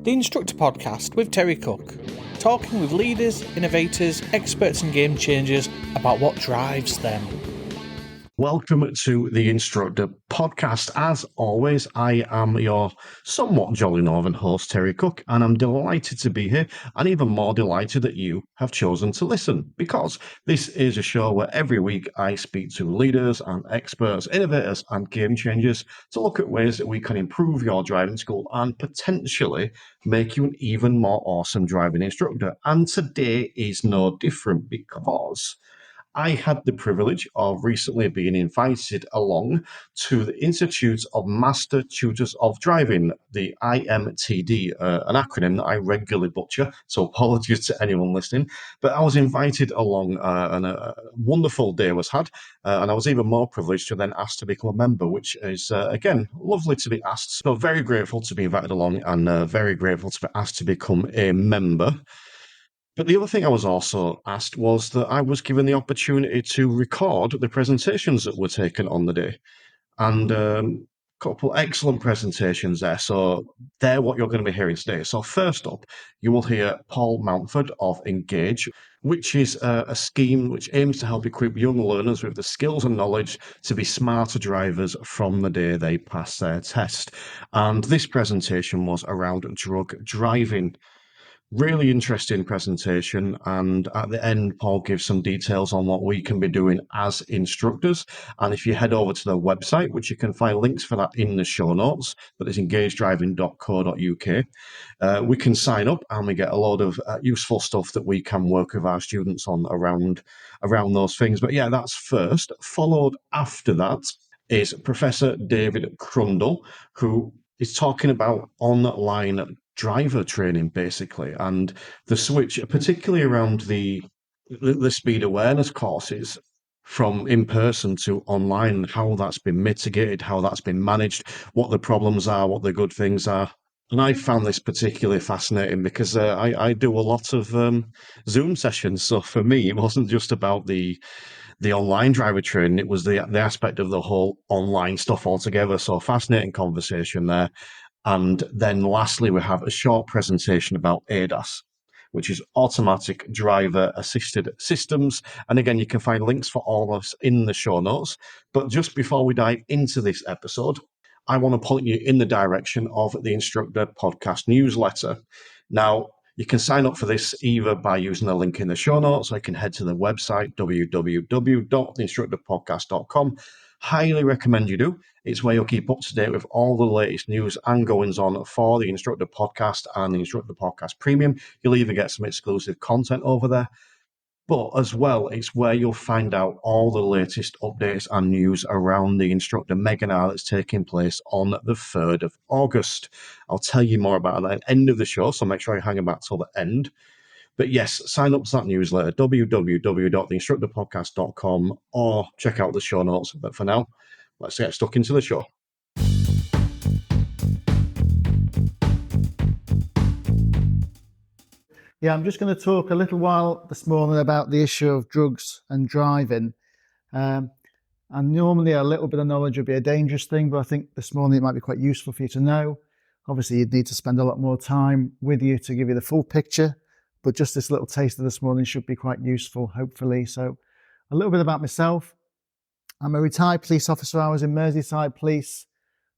The Instructor Podcast with Terry Cook, talking with leaders, innovators, experts and game changers about what drives them. Welcome to the Instructor Podcast. As always, I am your somewhat jolly northern host, Terry Cook, and I'm delighted to be here, and even more delighted that you have chosen to listen, because this is a show where every week I speak to leaders and experts, innovators and game changers to look at ways that we can improve your driving school and potentially make you an even more awesome driving instructor. And today is no different, because I had the privilege of recently being invited along to the Institute of Master Tutors of Driving, the IMTD, an acronym that I regularly butcher, so apologies to anyone listening. But I was invited along and a wonderful day was had, and I was even more privileged to then ask to become a member, which is, again, lovely to be asked. So very grateful to be invited along and very grateful to be asked to become a member. But the other thing I was also asked was that I was given the opportunity to record the presentations that were taken on the day. And a couple excellent presentations there. So they're what you're going to be hearing today. So first up, you will hear Paul Mountford of Engage, which is a scheme which aims to help equip young learners with the skills and knowledge to be smarter drivers from the day they pass their test. And this presentation was around drug driving. Really interesting presentation, and at the end, Paul gives some details on what we can be doing as instructors. And if you head over to their website, which you can find links for that in the show notes, that is engagedriving.co.uk, we can sign up and we get a lot of useful stuff that we can work with our students on around those things. But yeah, that's first. Followed after that is Professor David Crundle, who is talking about online driver training, basically, and the switch, particularly around the speed awareness courses from in person to online, how that's been mitigated, how that's been managed, what the problems are, what the good things are. And I found this particularly fascinating because I do a lot of Zoom sessions. So for me, it wasn't just about the online driver training, it was the aspect of the whole online stuff altogether. So fascinating conversation there. And then lastly, we have a short presentation about ADAS, which is automatic driver assisted systems. And again, you can find links for all of us in the show notes. But just before we dive into this episode, I want to point you in the direction of the Instructor Podcast newsletter. Now, you can sign up for this either by using the link in the show notes, or you can head to the website, www.theinstructorpodcast.com. Highly recommend you do. It's where you'll keep up to date with all the latest news and goings on for the Instructor Podcast and the Instructor Podcast Premium. You'll even get some exclusive content over there. But as well, it's where you'll find out all the latest updates and news around the Instructor Meganar that's taking place on the 3rd of August. I'll tell you more about that at the end of the show, so make sure you hang about till the end. But yes, sign up to that newsletter, www.theinstructorpodcast.com, or check out the show notes. But for now, let's get stuck into the show. Yeah, I'm just going to talk a little while this morning about the issue of drugs and driving. And normally a little bit of knowledge would be a dangerous thing, but I think this morning it might be quite useful for you to know. Obviously, you'd need to spend a lot more time with you to give you the full picture, but just this little taster this morning should be quite useful, hopefully. So a little bit about myself. I'm a retired police officer. I was in Merseyside Police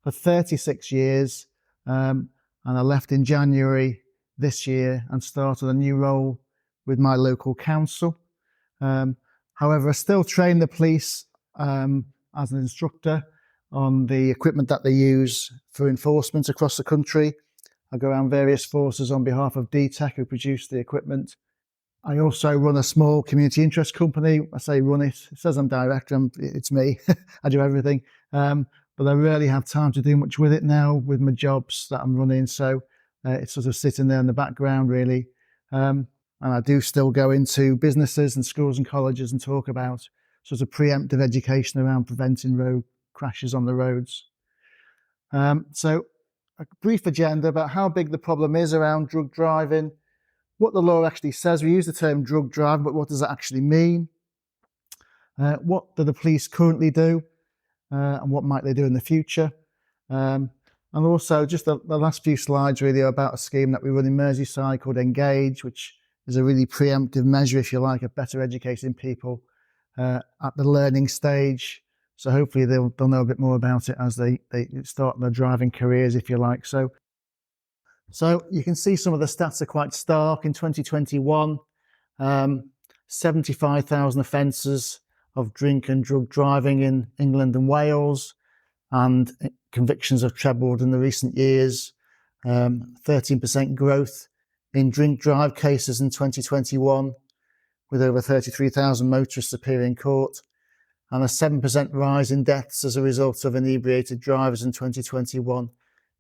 for 36 years, and I left in January this year and started a new role with my local council. However, I still train the police as an instructor on the equipment that they use for enforcement across the country. I go around various forces on behalf of DTEC, who produce the equipment. I also run a small community interest company. I say run it. It says I'm director. It's me. I do everything. But I rarely have time to do much with it now with my jobs that I'm running. So it's sort of sitting there in the background, really. And I do still go into businesses and schools and colleges and talk about sort of preemptive education around preventing road crashes on the roads. So a brief agenda about how big the problem is around drug driving, what the law actually says. We use the term drug driving, but what does that actually mean? What do the police currently do? And what might they do in the future? And also, just the last few slides really are about a scheme that we run in Merseyside called Engage, which is a really preemptive measure, if you like, of better educating people at the learning stage. So hopefully they'll know a bit more about it as they start their driving careers, if you like. So you can see some of the stats are quite stark. In 2021, 75,000 offences of drink and drug driving in England and Wales, and convictions have trebled in the recent years. 13% growth in drink drive cases in 2021, with over 33,000 motorists appearing in court, and a 7% rise in deaths as a result of inebriated drivers in 2021.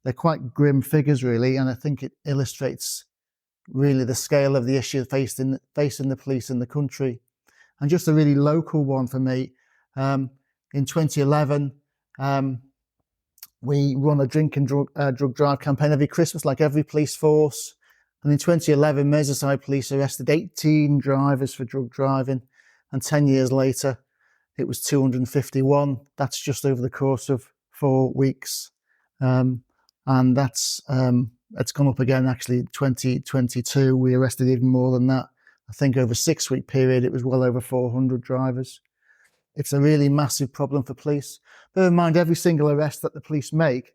They're quite grim figures, really, and I think it illustrates really the scale of the issue facing the police in the country. And just a really local one for me, in 2011, we run a drink and drug drive campaign every Christmas, like every police force. And in 2011, Merseyside police arrested 18 drivers for drug driving. And 10 years later, it was 251. That's just over the course of 4 weeks. And that's it's gone up again, actually. In 2022, we arrested even more than that. I think over a 6-week period, it was well over 400 drivers. It's a really massive problem for police. Bear in mind, every single arrest that the police make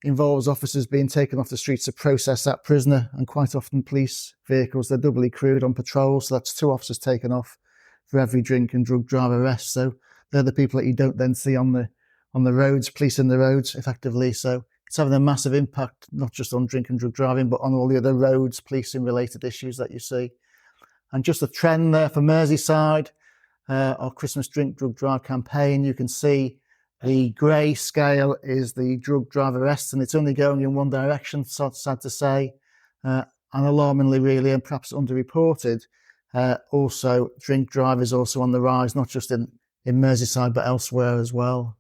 involves officers being taken off the streets to process that prisoner, and quite often police vehicles, they're doubly crewed on patrol, so that's 2 officers taken off for every drink and drug drive arrest. So they're the people that you don't then see on the roads, policing the roads effectively. So it's having a massive impact, not just on drink and drug driving, but on all the other roads policing related issues that you see. And just a trend there for Merseyside, our Christmas Drink Drug Drive campaign, you can see the grey scale is the drug drive arrests, and it's only going in one direction, sad to say, and alarmingly really, and perhaps underreported, also drink drive is also on the rise, not just in Merseyside, but elsewhere as well.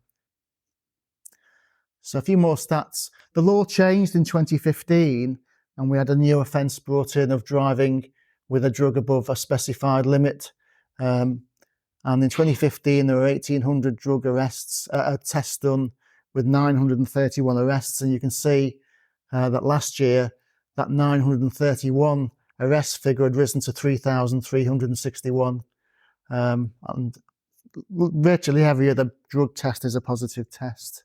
So a few more stats. The law changed in 2015, and we had a new offence brought in of driving with a drug above a specified limit. And in 2015, there were 1,800 drug arrests, tests done with 931 arrests. And you can see that last year, that 931 arrest figure had risen to 3,361. And virtually every other drug test is a positive test.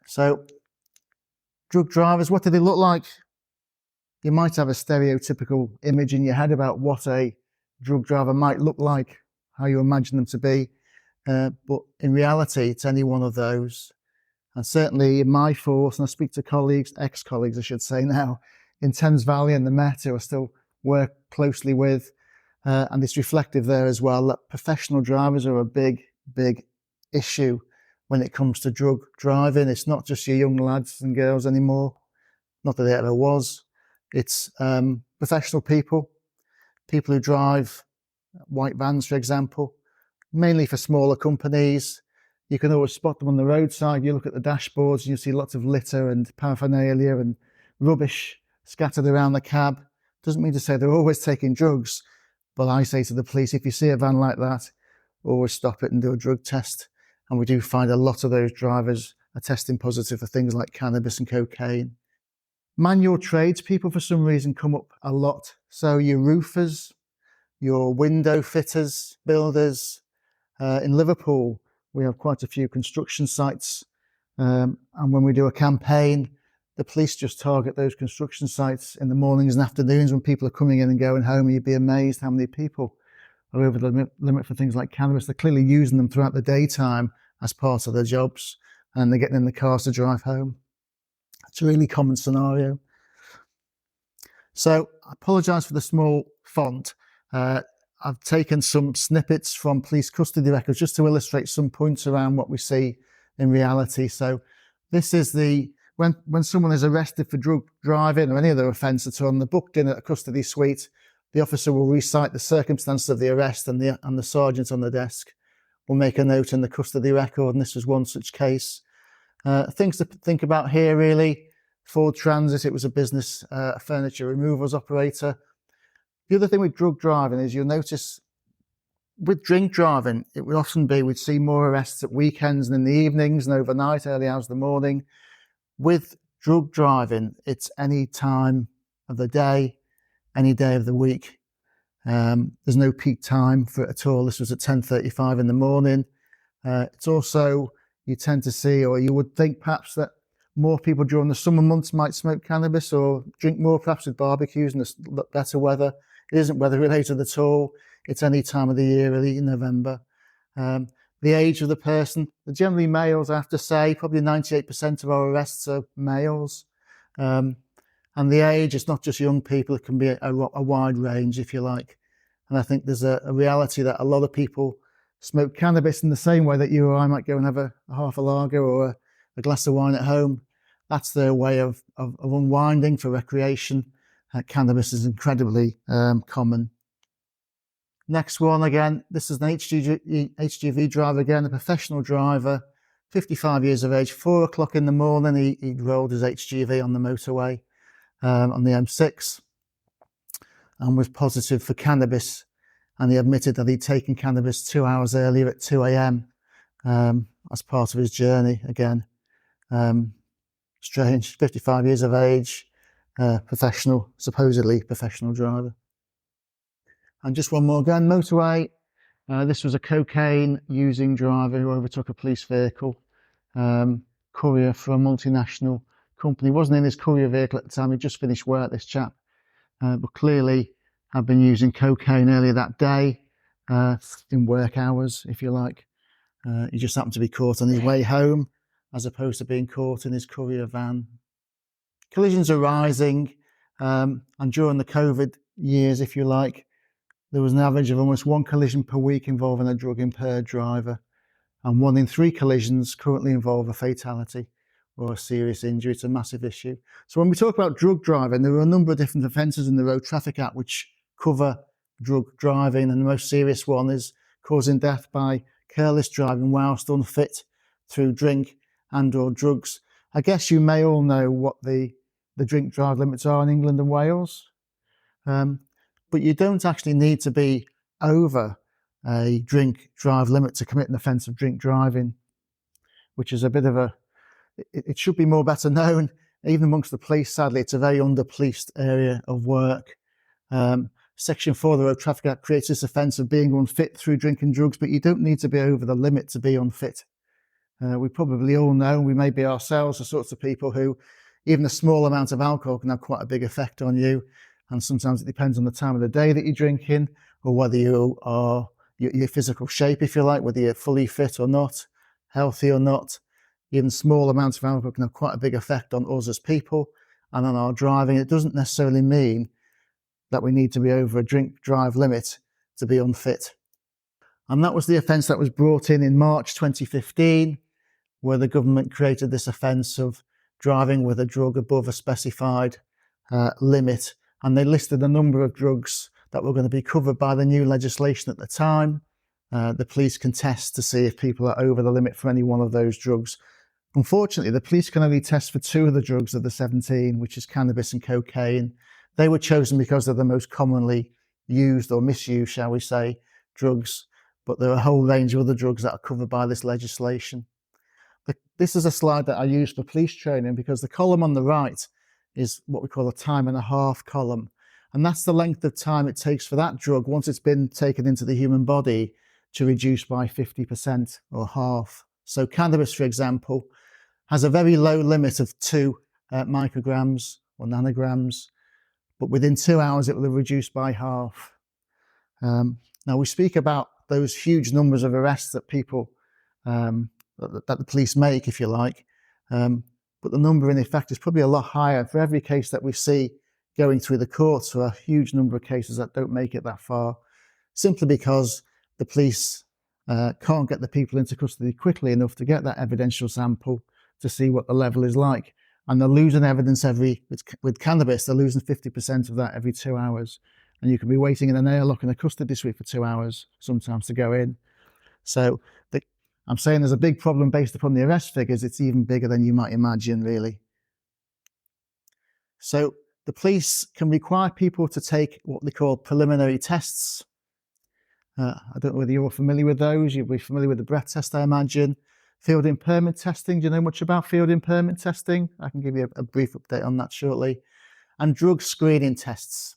So, drug drivers, what do they look like? You might have a stereotypical image in your head about what a drug driver might look like, how you imagine them to be. But in reality, it's any one of those. And certainly in my force, and I speak to colleagues, ex-colleagues, I should say now, in Thames Valley and the Met, who I still work closely with, and it's reflective there as well, that professional drivers are a big, big issue when it comes to drug driving. It's not just your young lads and girls anymore, not that it ever was. It's professional people who drive white vans, for example, mainly for smaller companies. You can always spot them on the roadside. You look at the dashboards and you see lots of litter and paraphernalia and rubbish scattered around the cab. Doesn't mean to say they're always taking drugs, but I say to the police, if you see a van like that, always stop it and do a drug test. And we do find a lot of those drivers are testing positive for things like cannabis and cocaine. Manual tradespeople, for some reason, come up a lot. So your roofers, your window fitters, builders. In Liverpool, we have quite a few construction sites. And when we do a campaign, the police just target those construction sites in the mornings and afternoons when people are coming in and going home. And you'd be amazed how many people are over the limit for things like cannabis. They're clearly using them throughout the daytime as part of their jobs, and they're getting in the cars to drive home. It's a really common scenario. So I apologise for the small font. I've taken some snippets from police custody records just to illustrate some points around what we see in reality. So this is when someone is arrested for drug driving or any other offence at all, and they're booked in at a custody suite, the officer will recite the circumstances of the arrest, and the sergeant on the desk will make a note in the custody record, and this was one such case. Things to think about here, really. Ford Transit, it was a business, a furniture removals operator. The other thing with drug driving is you'll notice with drink driving, it would often be we'd see more arrests at weekends and in the evenings and overnight, early hours of the morning. With drug driving, it's any time of the day, any day of the week. There's no peak time for it at all. This was at 10:35 in the morning. It's also, you tend to see, or you would think perhaps, that more people during the summer months might smoke cannabis or drink more, perhaps with barbecues and the better weather. It isn't weather related at all. It's any time of the year, really, in November. The age of the person, they're generally males, I have to say. Probably 98% of our arrests are males. And the age, it's not just young people, it can be a wide range, if you like. And I think there's a reality that a lot of people smoke cannabis in the same way that you or I might go and have a half a lager or a glass of wine at home. That's their way of unwinding for recreation. Cannabis is incredibly common. Next one, again, this is an HGV driver, again, a professional driver, 55 years of age, 4 o'clock in the morning, he rolled his HGV on the motorway on the M6 and was positive for cannabis. And he admitted that he'd taken cannabis 2 hours earlier at 2 a.m. As part of his journey. Again, strange, 55 years of age, supposedly professional driver. And just one more again, motorway. This was a cocaine using driver who overtook a police vehicle, courier for a multinational company. He wasn't in his courier vehicle at the time, he'd just finished work, this chap, but clearly had been using cocaine earlier that day, in work hours, if you like. He just happened to be caught on his way home, as opposed to being caught in his courier van. Collisions are rising, and during the COVID years, if you like, there was an average of almost 1 collision per week involving a drug-impaired driver, and 1 in 3 collisions currently involve a fatality or a serious injury. It's a massive issue. So when we talk about drug driving, there are a number of different offences in the Road Traffic Act which cover drug driving, and the most serious one is causing death by careless driving whilst unfit through drink and or drugs. I guess you may all know what the drink drive limits are in England and Wales, but you don't actually need to be over a drink drive limit to commit an offence of drink driving, which is a bit of it should be more better known, even amongst the police. Sadly, it's a very under-policed area of work. Section 4 of the Road Traffic Act creates this offence of being unfit through drink and drugs, but you don't need to be over the limit to be unfit. We probably all know, we may be ourselves, the sorts of people who even a small amount of alcohol can have quite a big effect on you. And sometimes it depends on the time of the day that you're drinking, or whether you are your physical shape, if you like, whether you're fully fit or not, healthy or not. Even small amounts of alcohol can have quite a big effect on us as people and on our driving. It doesn't necessarily mean that we need to be over a drink drive limit to be unfit. And that was the offence that was brought in March 2015, where the government created this offence of driving with a drug above a specified limit. And they listed a number of drugs that were going to be covered by the new legislation at the time. The police can test to see if people are over the limit for any one of those drugs. Unfortunately, the police can only test for 2 of the drugs of the 17, which is cannabis and cocaine. They were chosen because they're the most commonly used or misused, shall we say, drugs. But there are a whole range of other drugs that are covered by this legislation. But this is a slide that I use for police training, because the column on the right is what we call a time and a half column. And that's the length of time it takes for that drug, once it's been taken into the human body, to reduce by 50% or half. So cannabis, for example, has a very low limit of 2 micrograms or nanograms, but within 2 hours it will have reduced by half. Now we speak about those huge numbers of arrests that people, that the police make, if you like, but the number in effect is probably a lot higher. For every case that we see going through the courts, there are a huge number of cases that don't make it that far, simply because the police can't get the people into custody quickly enough to get that evidential sample to see what the level is like. And they're losing evidence with cannabis, they're losing 50% of that every 2 hours. And you can be waiting in an airlock in a custody suite for 2 hours sometimes to go in. So I'm saying there's a big problem based upon the arrest figures. It's even bigger than you might imagine, really. So the police can require people to take what they call preliminary tests. I don't know whether you're familiar with those. You'll be familiar with the breath test, I imagine. Field impairment testing. Do you know much about field impairment testing? I can give you a brief update on that shortly. And drug screening tests.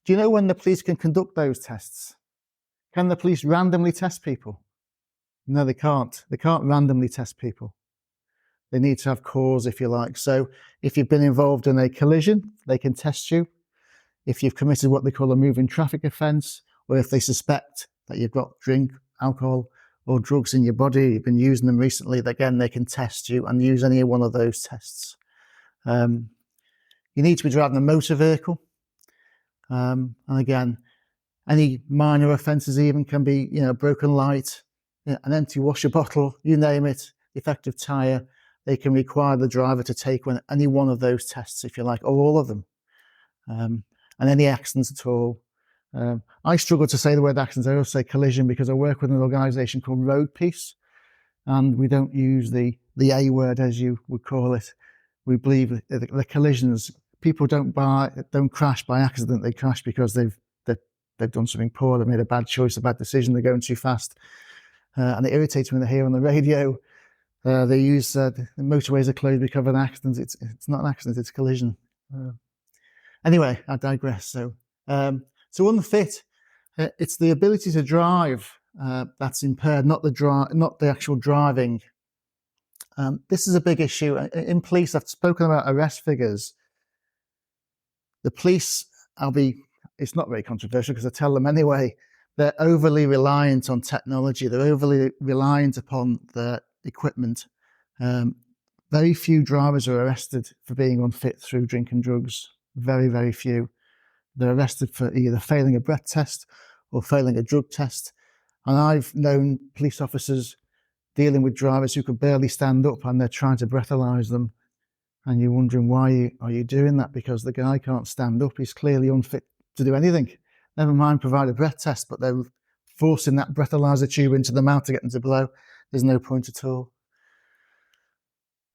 Do you know when the police can conduct those tests? Can the police randomly test people? No, they can't. They can't randomly test people. They need to have cause, if you like. So if you've been involved in a collision, they can test you. If you've committed what they call a moving traffic offence, or if they suspect that you've got drink, alcohol, or drugs in your body, you've been using them recently, again, they can test you and use any one of those tests. You need to be driving a motor vehicle. And again, any minor offences even can be, broken light, an empty washer bottle, you name it, defective tyre. They can require the driver to take any one of those tests, if you like, or all of them. And any accidents at all. I struggle to say the word accidents. I always say collision because I work with an organisation called Road Peace, and we don't use the A word, as you would call it. We believe that the collisions, people don't crash by accident. They crash because they've done something poor. They've made a bad choice, a bad decision. They're going too fast, and it irritates me when they hear on the radio. They use the motorways are closed because of an accident. It's not an accident. It's a collision. Anyway, I digress. So unfit, it's the ability to drive that's impaired, not the actual driving. This is a big issue in police. I've spoken about arrest figures. The police, it's not very controversial because I tell them anyway. They're overly reliant on technology. They're overly reliant upon the equipment. Very few drivers are arrested for being unfit through drink and drugs. Very, very few. They're arrested for either failing a breath test or failing a drug test. And I've known police officers dealing with drivers who could barely stand up and they're trying to breathalyze them. And you're wondering, why are you doing that? Because the guy can't stand up. He's clearly unfit to do anything. Never mind provide a breath test, but they're forcing that breathalyzer tube into the mouth to get them to blow. There's no point at all.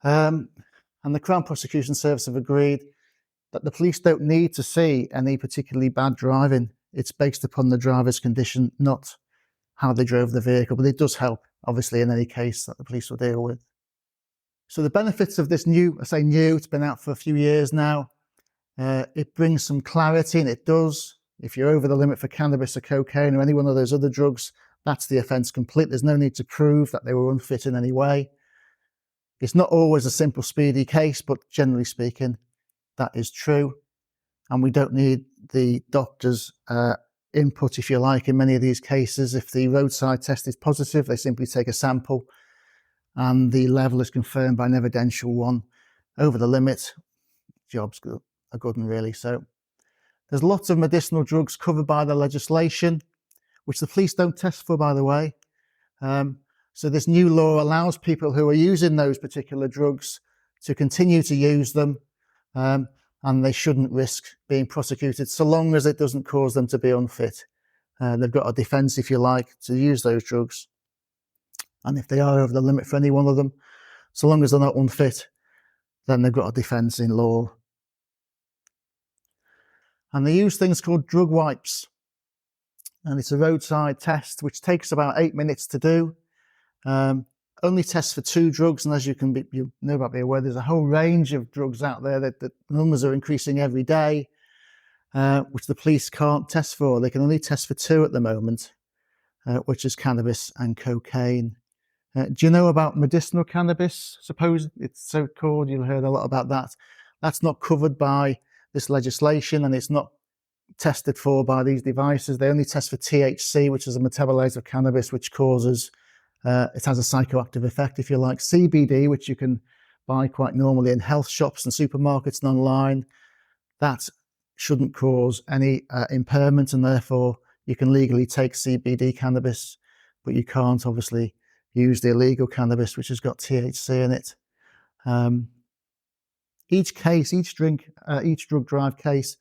And the Crown Prosecution Service have agreed that the police don't need to see any particularly bad driving. It's based upon the driver's condition, not how they drove the vehicle. But it does help, obviously, in any case that the police will deal with. So the benefits of this it's been out for a few years now. It brings some clarity, and it does. If you're over the limit for cannabis or cocaine or any one of those other drugs, that's the offence complete. There's no need to prove that they were unfit in any way. It's not always a simple, speedy case, but generally speaking, that is true. And we don't need the doctor's input, if you like, in many of these cases. If the roadside test is positive, they simply take a sample and the level is confirmed by an evidential one. Over the limit, job's good, a good one, really. So there's lots of medicinal drugs covered by the legislation, which the police don't test for, by the way. So this new law allows people who are using those particular drugs to continue to use them, and they shouldn't risk being prosecuted so long as it doesn't cause them to be unfit. They've got a defence, if you like, to use those drugs. And if they are over the limit for any one of them, so long as they're not unfit, then they've got a defence in law. And they use things called drug wipes. And it's a roadside test which takes about 8 minutes to do. Only tests for 2 drugs, and as you know about, be aware, there's a whole range of drugs out there that the numbers are increasing every day, which the police can't test for. They can only test for 2 at the moment, which is cannabis and cocaine. Do you know about medicinal cannabis? Suppose it's so called. You'll heard a lot about that. That's not covered by this legislation, and it's not tested for by these devices. They only test for THC, which is a metabolite of cannabis, which causes it has a psychoactive effect, if you like. CBD, which you can buy quite normally in health shops and supermarkets and online, that shouldn't cause any impairment, and therefore you can legally take CBD cannabis, but you can't obviously use the illegal cannabis, which has got THC in it. Each drug drive case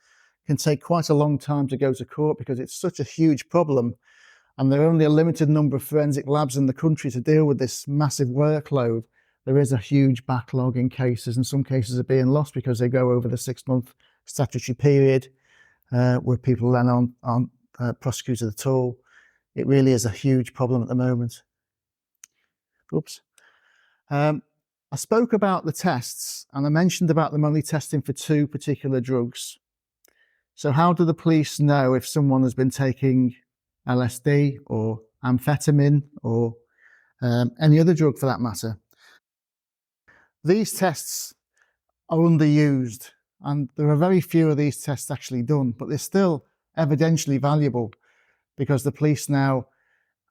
can take quite a long time to go to court because it's such a huge problem. And there are only a limited number of forensic labs in the country to deal with this massive workload. There is a huge backlog in cases, and some cases are being lost because they go over the 6-month statutory period where people then aren't prosecuted at all. It really is a huge problem at the moment. Oops. I spoke about the tests, and I mentioned about them only testing for 2 particular drugs. So how do the police know if someone has been taking LSD or amphetamine or any other drug for that matter? These tests are underused, and there are very few of these tests actually done, but they're still evidentially valuable because the police now,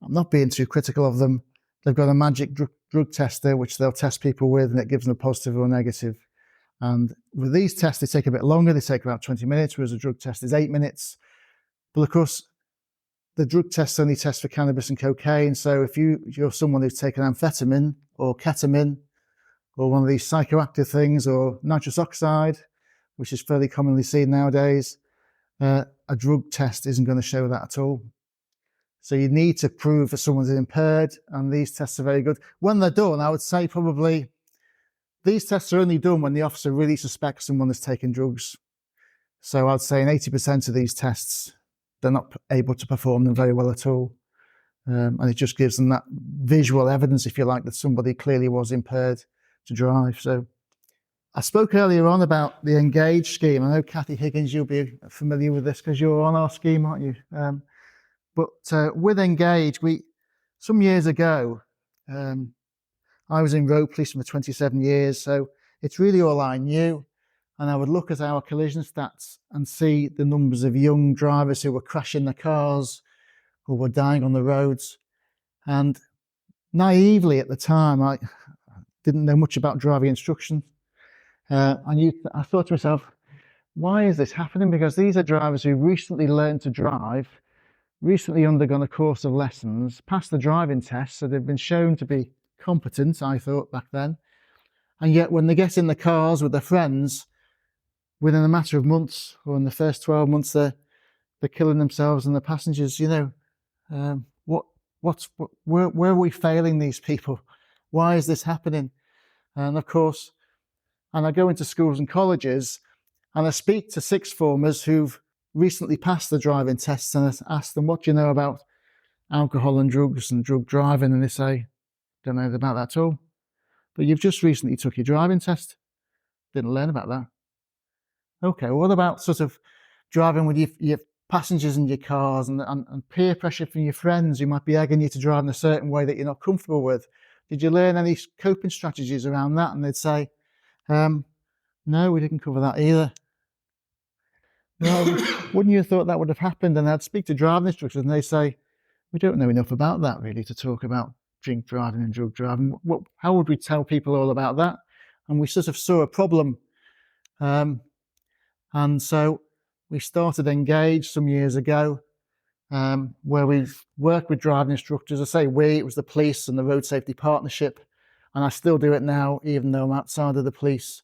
I'm not being too critical of them, they've got a magic drug tester which they'll test people with, and it gives them a positive or negative. And with these tests, they take a bit longer. They take about 20 minutes, whereas a drug test is 8 minutes. But of course, the drug tests only test for cannabis and cocaine. So if you're someone who's taken amphetamine or ketamine or one of these psychoactive things or nitrous oxide, which is fairly commonly seen nowadays, a drug test isn't going to show that at all. So you need to prove that someone's impaired, and these tests are very good. When they're done, I would say probably these tests are only done when the officer really suspects someone has taken drugs. So I'd say in 80% of these tests, they're not able to perform them very well at all. And it just gives them that visual evidence, if you like, that somebody clearly was impaired to drive. So I spoke earlier on about the Engage scheme. I know, Kathy Higgins, you'll be familiar with this because you're on our scheme, aren't you? But with Engage, some years ago, I was in road policing for 27 years, so it's really all I knew. And I would look at our collision stats and see the numbers of young drivers who were crashing their cars, who were dying on the roads. And naively at the time, I didn't know much about driving instruction. I thought to myself, why is this happening? Because these are drivers who recently learned to drive, recently undergone a course of lessons, passed the driving test, so they've been shown to be competent, I thought back then. And yet when they get in the cars with their friends, within a matter of months, or in the first 12 months, they're killing themselves and the passengers. Where are we failing these people? Why is this happening? And of course, and I go into schools and colleges and I speak to sixth formers who've recently passed the driving tests, and I ask them, what do you know about alcohol and drugs and drug driving? And they say, don't know anything about that at all. But you've just recently took your driving test. Didn't learn about that. Okay, well, what about sort of driving with your passengers in your cars and peer pressure from your friends who might be egging you to drive in a certain way that you're not comfortable with? Did you learn any coping strategies around that? And they'd say, no, we didn't cover that either. Well, wouldn't you have thought that would have happened? And I'd speak to driving instructors and they say, we don't know enough about that really to talk about drink driving and drug driving. How would we tell people all about that? And we sort of saw a problem. And so we started Engage some years ago, where we've worked with driving instructors. I say it was the police and the Road Safety Partnership, and I still do it now, even though I'm outside of the police.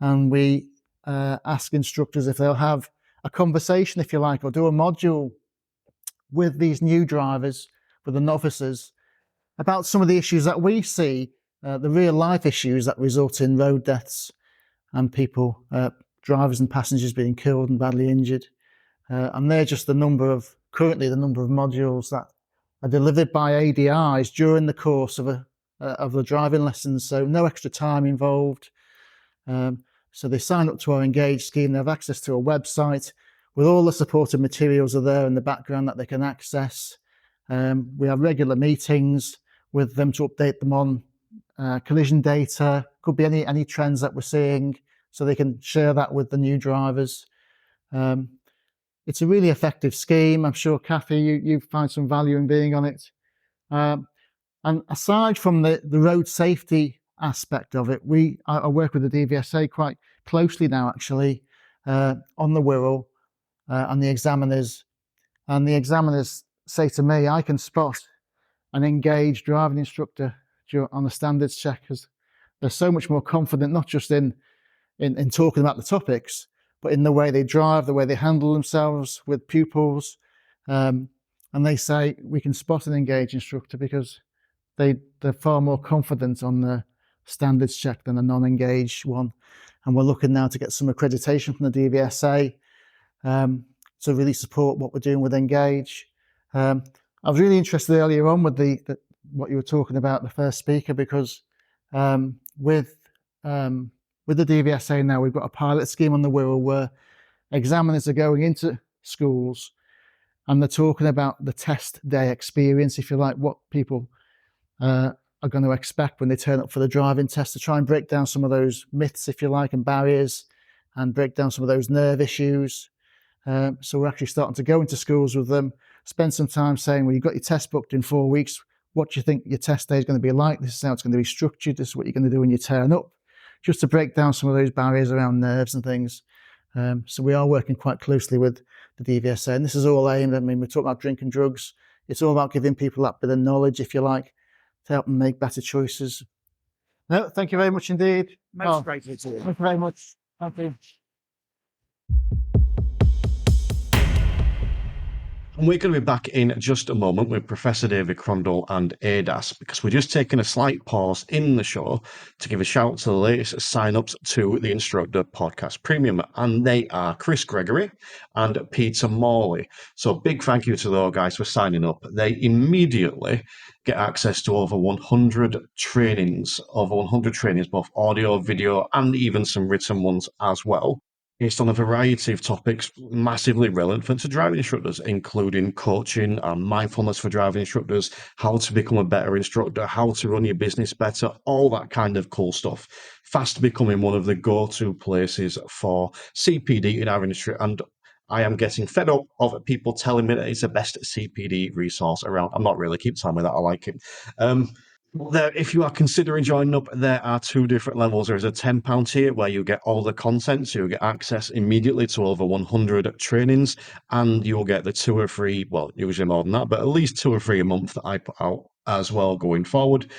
And we ask instructors if they'll have a conversation, if you like, or do a module with these new drivers, with the novices, about some of the issues that we see, the real life issues that result in road deaths and people, drivers and passengers being killed and badly injured. And they're just currently the number of modules that are delivered by ADIs during the course of the driving lessons. So no extra time involved. So they sign up to our Engage scheme. They have access to a website with all the supported materials are there in the background that they can access. We have regular meetings with them to update them on collision data. Could be any trends that we're seeing, so they can share that with the new drivers. It's a really effective scheme. I'm sure, Kathy, you find some value in being on it. And aside from the road safety aspect of it, I work with the DVSA quite closely now, actually, on the Wirral and the examiners. And the examiners say to me, I can spot an engaged driving instructor on the standards check, because they're so much more confident, not just in talking about the topics, but in the way they drive, the way they handle themselves with pupils. And they say we can spot an engaged instructor because they're far more confident on the standards check than a non-engaged one. And we're looking now to get some accreditation from the DVSA to really support what we're doing with Engage. I was really interested earlier on with what you were talking about, the first speaker, because With the DVSA now, we've got a pilot scheme on the Wirral where examiners are going into schools and they're talking about the test day experience, if you like, what people are going to expect when they turn up for the driving test, to try and break down some of those myths, if you like, and barriers, and break down some of those nerve issues. So we're actually starting to go into schools with them, spend some time saying, well, you've got your test booked in 4 weeks. What do you think your test day is going to be like? This is how it's going to be structured. This is what you're going to do when you turn up, just to break down some of those barriers around nerves and things. So we are working quite closely with the DVSA, and this is all aimed, I mean, we talk about drink and drugs. It's all about giving people that bit of knowledge, if you like, to help them make better choices. No, thank you very much indeed. Most grateful to you. Thank you very much. Thank you. And we're going to be back in just a moment with Professor David Crondall and ADAS, because we're just taking a slight pause in the show to give a shout to the latest sign-ups to the Instructor Podcast Premium, and they are Chris Gregory and Peter Morley. So big thank you to those guys for signing up. They immediately get access to over 100 trainings, both audio, video, and even some written ones as well, based on a variety of topics massively relevant to driving instructors, including coaching and mindfulness for driving instructors, how to become a better instructor, how to run your business better, all that kind of cool stuff. Fast becoming one of the go-to places for CPD in our industry, and I am getting fed up of people telling me that it's the best CPD resource around. I'm not really, keep telling me that I like it. There, if you are considering joining up, there are two different levels. There's a £10 tier where you get all the content, so you get access immediately to over 100 trainings, and you'll get the 2 or 3, well, usually more than that, but at least 2 or 3 a month that I put out as well going forward.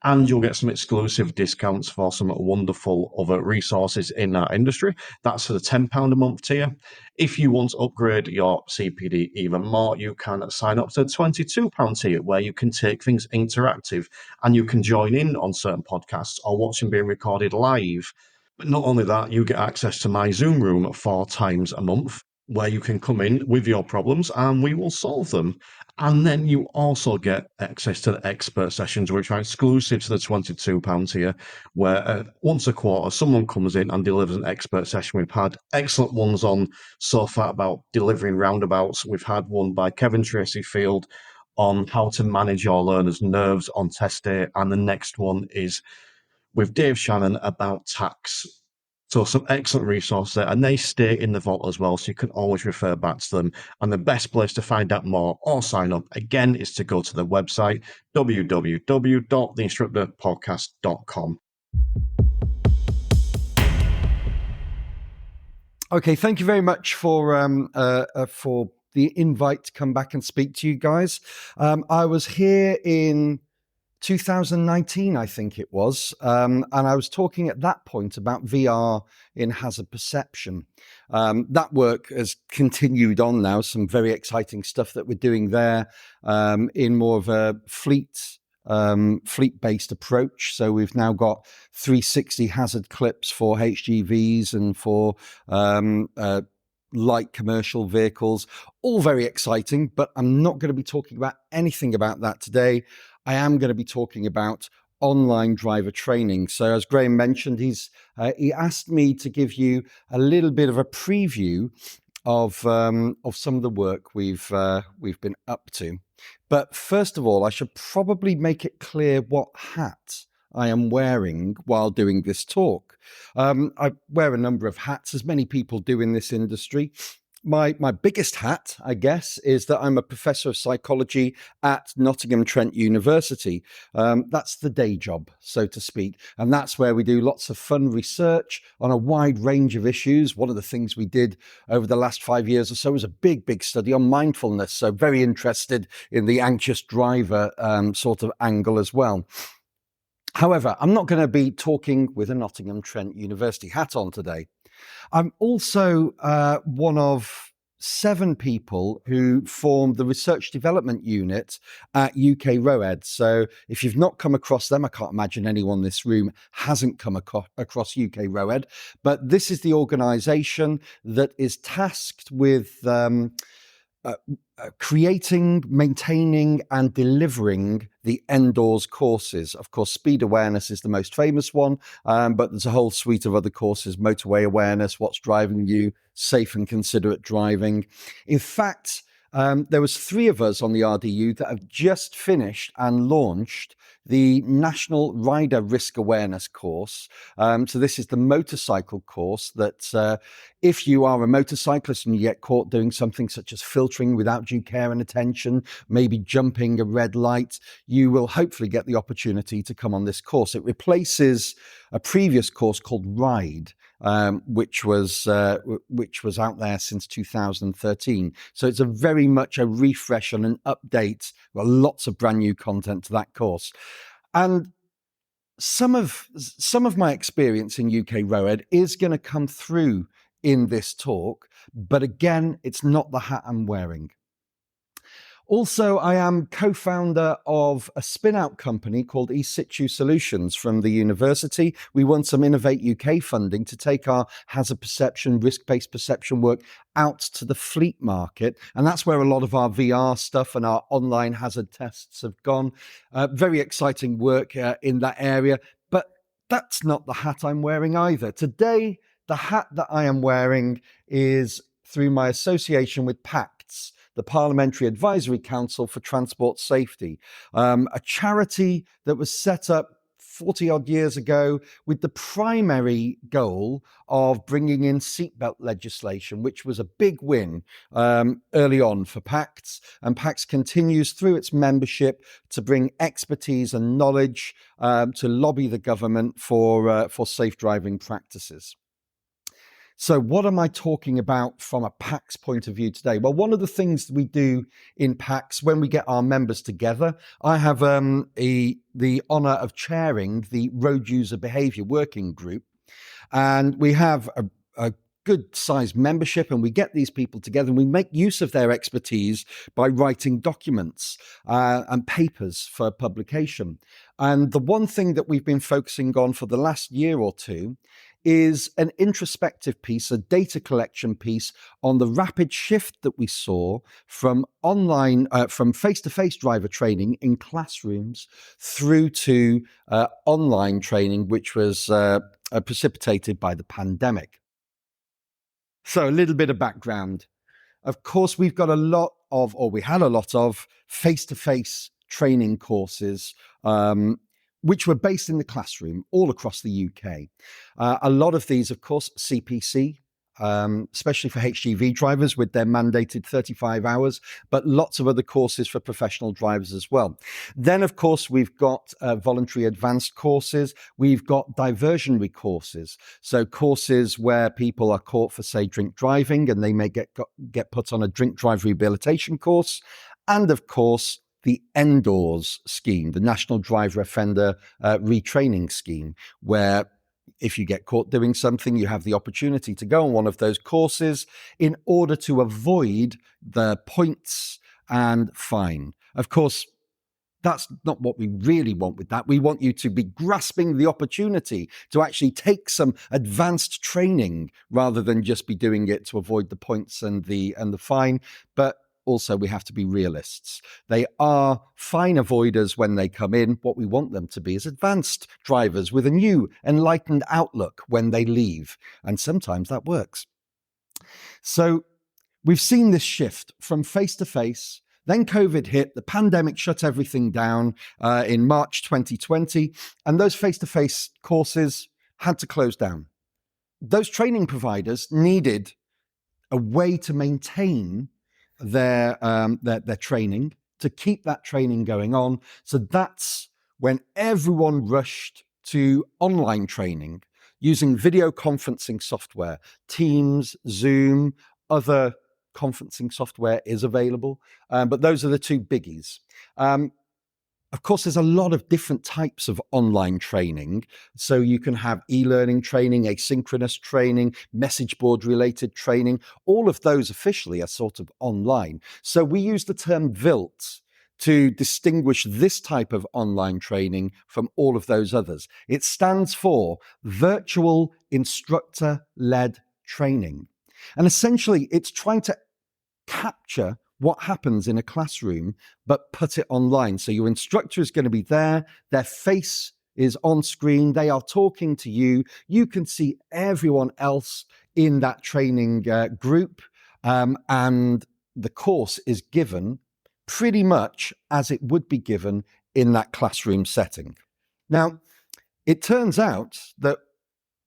And you'll get some exclusive discounts for some wonderful other resources in our industry. That's for the £10 a month tier. If you want to upgrade your CPD even more, you can sign up to the £22 tier, where you can take things interactive and you can join in on certain podcasts or watch them being recorded live. But not only that, you get access to my Zoom room 4 times a month, where you can come in with your problems and we will solve them. And then you also get access to the expert sessions, which are exclusive to the £22 tier, where once a quarter someone comes in and delivers an expert session. We've had excellent ones on so far about delivering roundabouts. We've had one by Kev Tracey Field on how to manage your learners' nerves on test day, and the next one is with Dave Shannon about tax. So some excellent resources there, and they stay in the vault as well, so you can always refer back to them. And the best place to find out more or sign up, again, is to go to the website, www.theinstructorpodcast.com. Okay, thank you very much for the invite to come back and speak to you guys. I was here in 2019, I think it was, and I was talking at that point about VR in hazard perception. That work has continued on now, some very exciting stuff that we're doing there in more of a fleet-based approach. So we've now got 360 hazard clips for HGVs and for light commercial vehicles, all very exciting, but I'm not going to be talking about anything about that today. I am going to be talking about online driver training. So as Graham mentioned, he asked me to give you a little bit of a preview of some of the work we've been up to. But first of all, I should probably make it clear what hat I am wearing while doing this talk. I wear a number of hats, as many people do in this industry. My biggest hat, I guess, is that I'm a professor of psychology at Nottingham Trent University. That's the day job, so to speak. And that's where we do lots of fun research on a wide range of issues. One of the things we did over the last 5 years or so was a big study on mindfulness. So very interested in the anxious driver sort of angle as well. However, I'm not going to be talking with a Nottingham Trent University hat on today. I'm also one of 7 people who formed the research development unit at UK ROED. So if you've not come across them, I can't imagine anyone in this room hasn't come across UK ROED. But this is the organisation that is tasked with creating, maintaining, and delivering the indoors courses. Of course, speed awareness is the most famous one, but there's a whole suite of other courses: motorway awareness, what's driving you, safe and considerate driving. In fact, there was 3 of us on the RDU that have just finished and launched the National Rider Risk Awareness course. So this is the motorcycle course that if you are a motorcyclist and you get caught doing something such as filtering without due care and attention, maybe jumping a red light, you will hopefully get the opportunity to come on this course. It replaces a previous course called Ride, which was out there since 2013. So it's a very much a refresh and an update. Well, lots of brand new content to that course. And some of my experience in UK Road is going to come through in this talk, but again, it's not the hat I'm wearing. Also, I am co-founder of a spin-out company called eSitu Solutions from the university. We won some Innovate UK funding to take our hazard perception, risk-based perception work out to the fleet market. And that's where a lot of our VR stuff and our online hazard tests have gone. Very exciting work in that area. But that's not the hat I'm wearing either. Today, the hat that I am wearing is through my association with PACTS, the Parliamentary Advisory Council for Transport Safety, a charity that was set up 40 odd years ago with the primary goal of bringing in seatbelt legislation, which was a big win early on for PACTS. And PACTS continues through its membership to bring expertise and knowledge to lobby the government for safe driving practices. So what am I talking about from a PACS point of view today? Well, one of the things we do in PACS when we get our members together, I have the honour of chairing the Road User Behaviour Working Group. And we have a good sized membership, and we get these people together and we make use of their expertise by writing documents and papers for publication. And the one thing that we've been focusing on for the last year or two is an introspective piece, a data collection piece on the rapid shift that we saw from online, from face-to-face driver training in classrooms through to online training, which was precipitated by the pandemic. So a little bit of background. Of course, we've got a lot of, or we had a lot of face-to-face training courses, which were based in the classroom all across the UK. A lot of these, of course, CPC, especially for HGV drivers with their mandated 35 hours, but lots of other courses for professional drivers as well. Then, of course, we've got voluntary advanced courses. We've got diversionary courses. So courses where people are caught for, say, drink driving, and they may get put on a drink drive rehabilitation course. And, of course, the NDORS scheme, the National Driver Offender Retraining Scheme, where if you get caught doing something, you have the opportunity to go on one of those courses in order to avoid the points and fine. Of course, that's not what we really want with that. We want you to be grasping the opportunity to actually take some advanced training rather than just be doing it to avoid the points and the fine. But also, we have to be realists. They are fine avoiders when they come in. What we want them to be is advanced drivers with a new, enlightened outlook when they leave. And sometimes that works. So we've seen this shift from face-to-face. Then COVID hit, the pandemic shut everything down in March 2020, and those face-to-face courses had to close down. Those training providers needed a way to maintain their training, to keep that training going on. So that's when everyone rushed to online training using video conferencing software. Teams, Zoom, other conferencing software is available, but those are the two biggies. Of course, there's a lot of different types of online training. So you can have e-learning training, asynchronous training, message board related training. All of those officially are sort of online. So we use the term VILT to distinguish this type of online training from all of those others. It stands for Virtual Instructor-Led Training. And essentially, it's trying to capture what happens in a classroom, but put it online. So your instructor is going to be there, their face is on screen, they are talking to you, you can see everyone else in that training group, and the course is given pretty much as it would be given in that classroom setting. Now, it turns out that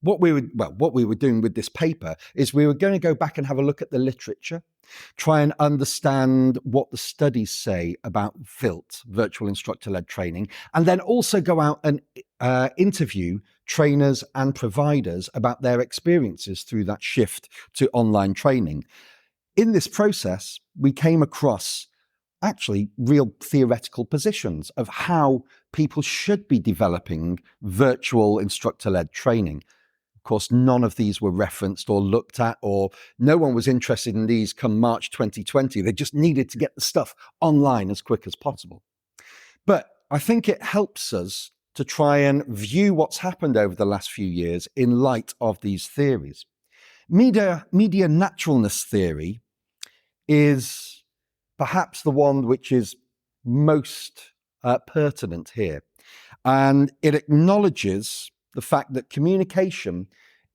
what we were doing with this paper is we were going to go back and have a look at the literature, try and understand what the studies say about VILT, virtual instructor-led training, and then also go out and interview trainers and providers about their experiences through that shift to online training. In this process, we came across actually real theoretical positions of how people should be developing virtual instructor-led training. Of course, none of these were referenced or looked at, or no one was interested in these come March 2020. They just needed to get the stuff online as quick as possible. But I think it helps us to try and view what's happened over the last few years in light of these theories. Media naturalness theory is perhaps the one which is most pertinent here. And it acknowledges the fact that communication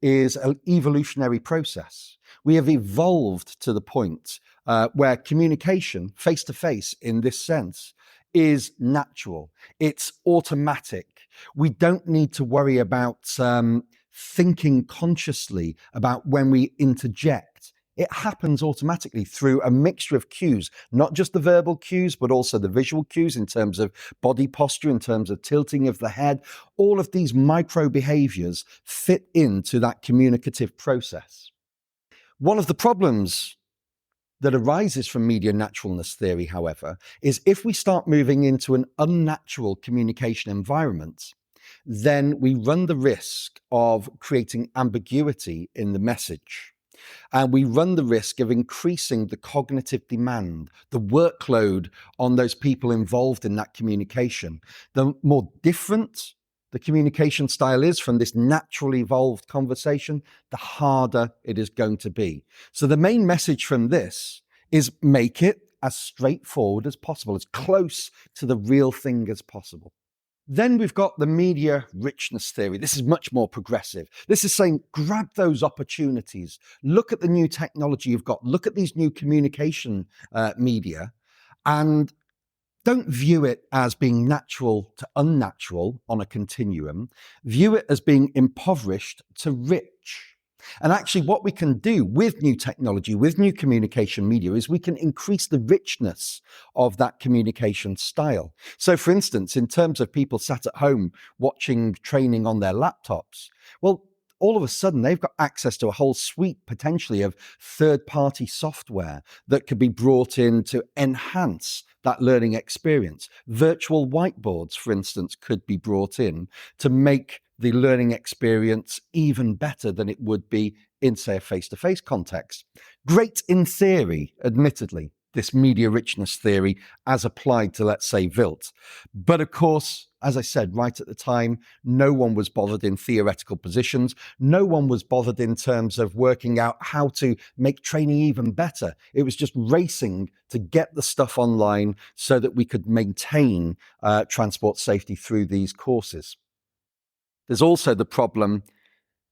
is an evolutionary process. We have evolved to the point where communication, face-to-face in this sense, is natural. It's automatic. We don't need to worry about thinking consciously about when we interject. It happens automatically through a mixture of cues, not just the verbal cues, but also the visual cues in terms of body posture, in terms of tilting of the head. All of these micro behaviors fit into that communicative process. One of the problems that arises from media naturalness theory, however, is if we start moving into an unnatural communication environment, then we run the risk of creating ambiguity in the message. And we run the risk of increasing the cognitive demand, the workload on those people involved in that communication. The more different the communication style is from this naturally evolved conversation, the harder it is going to be. So the main message from this is make it as straightforward as possible, as close to the real thing as possible. Then we've got the media richness theory. This is much more progressive. This is saying grab those opportunities, look at the new technology you've got, look at these new communication media, and don't view it as being natural to unnatural on a continuum. View it as being impoverished to rich. And actually what we can do with new technology, with new communication media, is we can increase the richness of that communication style. So for instance, in terms of people sat at home watching training on their laptops, well, all of a sudden they've got access to a whole suite potentially of third-party software that could be brought in to enhance that learning experience. Virtual whiteboards, for instance, could be brought in to make the learning experience even better than it would be in, say, a face-to-face context. Great in theory, admittedly, this media richness theory as applied to, let's say, VILT. But of course, as I said, right at the time, no one was bothered in theoretical positions. No one was bothered in terms of working out how to make training even better. It was just racing to get the stuff online so that we could maintain transport safety through these courses. There's also the problem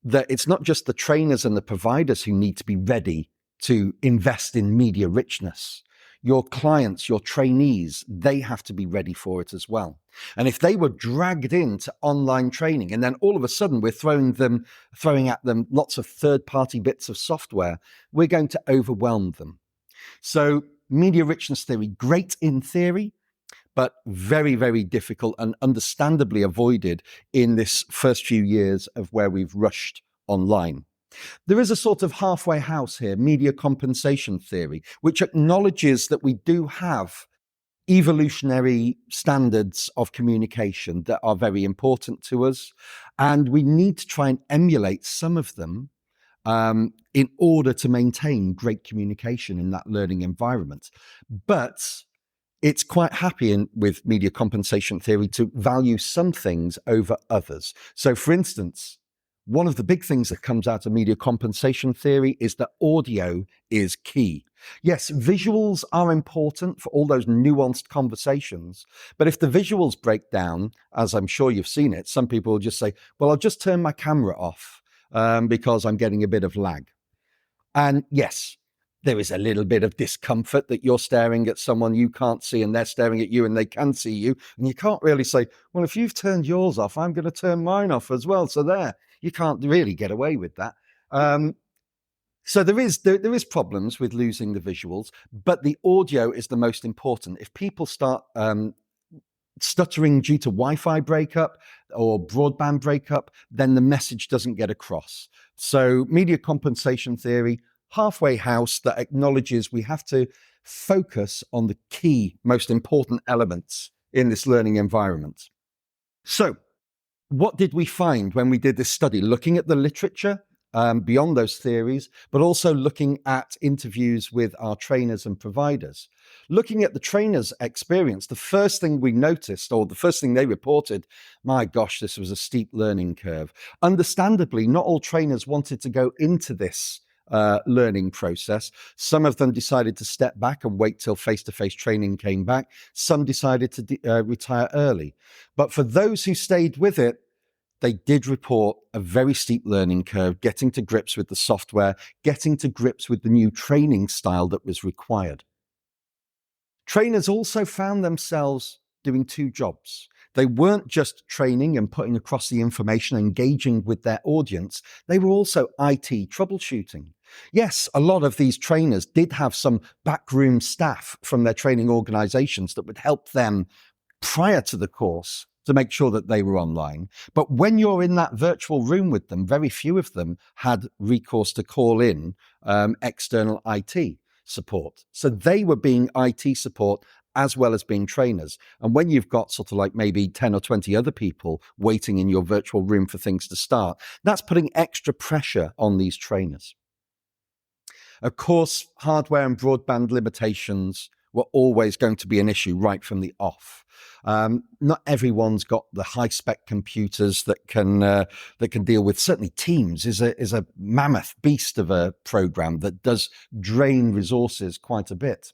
that it's not just the trainers and the providers who need to be ready to invest in media richness. Your clients, your trainees, they have to be ready for it as well. And if they were dragged into online training and then all of a sudden we're throwing at them lots of third-party bits of software, we're going to overwhelm them. So media richness theory, great in theory, but very, very difficult and understandably avoided in this first few years of where we've rushed online. There is a sort of halfway house here, media compensation theory, which acknowledges that we do have evolutionary standards of communication that are very important to us, and we need to try and emulate some of them in order to maintain great communication in that learning environment. But it's quite happy with media compensation theory to value some things over others. So for instance, one of the big things that comes out of media compensation theory is that audio is key. Yes, visuals are important for all those nuanced conversations, but if the visuals break down, as I'm sure you've seen it, some people will just say, well, I'll just turn my camera off because I'm getting a bit of lag. And yes, there is a little bit of discomfort that you're staring at someone you can't see and they're staring at you and they can see you. And you can't really say, well, if you've turned yours off, I'm going to turn mine off as well. So there, you can't really get away with that. So there is problems with losing the visuals, but the audio is the most important. If people start stuttering due to Wi-Fi breakup or broadband breakup, then the message doesn't get across. So media compensation theory, halfway house that acknowledges we have to focus on the key, most important elements in this learning environment. So what did we find when we did this study? Looking at the literature beyond those theories, but also looking at interviews with our trainers and providers. Looking at the trainers' experience, the first thing we noticed, or the first thing they reported, my gosh, this was a steep learning curve. Understandably, not all trainers wanted to go into this learning process. Some of them decided to step back and wait till face-to-face training came back. Some decided to retire early. But for those who stayed with it, they did report a very steep learning curve, getting to grips with the software, getting to grips with the new training style that was required. Trainers also found themselves doing two jobs. They weren't just training and putting across the information, engaging with their audience. They were also IT troubleshooting. Yes, a lot of these trainers did have some backroom staff from their training organizations that would help them prior to the course to make sure that they were online. But when you're in that virtual room with them, very few of them had recourse to call in external IT support. So they were being IT support as well as being trainers. And when you've got sort of like maybe 10 or 20 other people waiting in your virtual room for things to start, that's putting extra pressure on these trainers. Of course, hardware and broadband limitations were always going to be an issue right from the off. Not everyone's got the high-spec computers that can deal with. Certainly, Teams is a mammoth beast of a program that does drain resources quite a bit.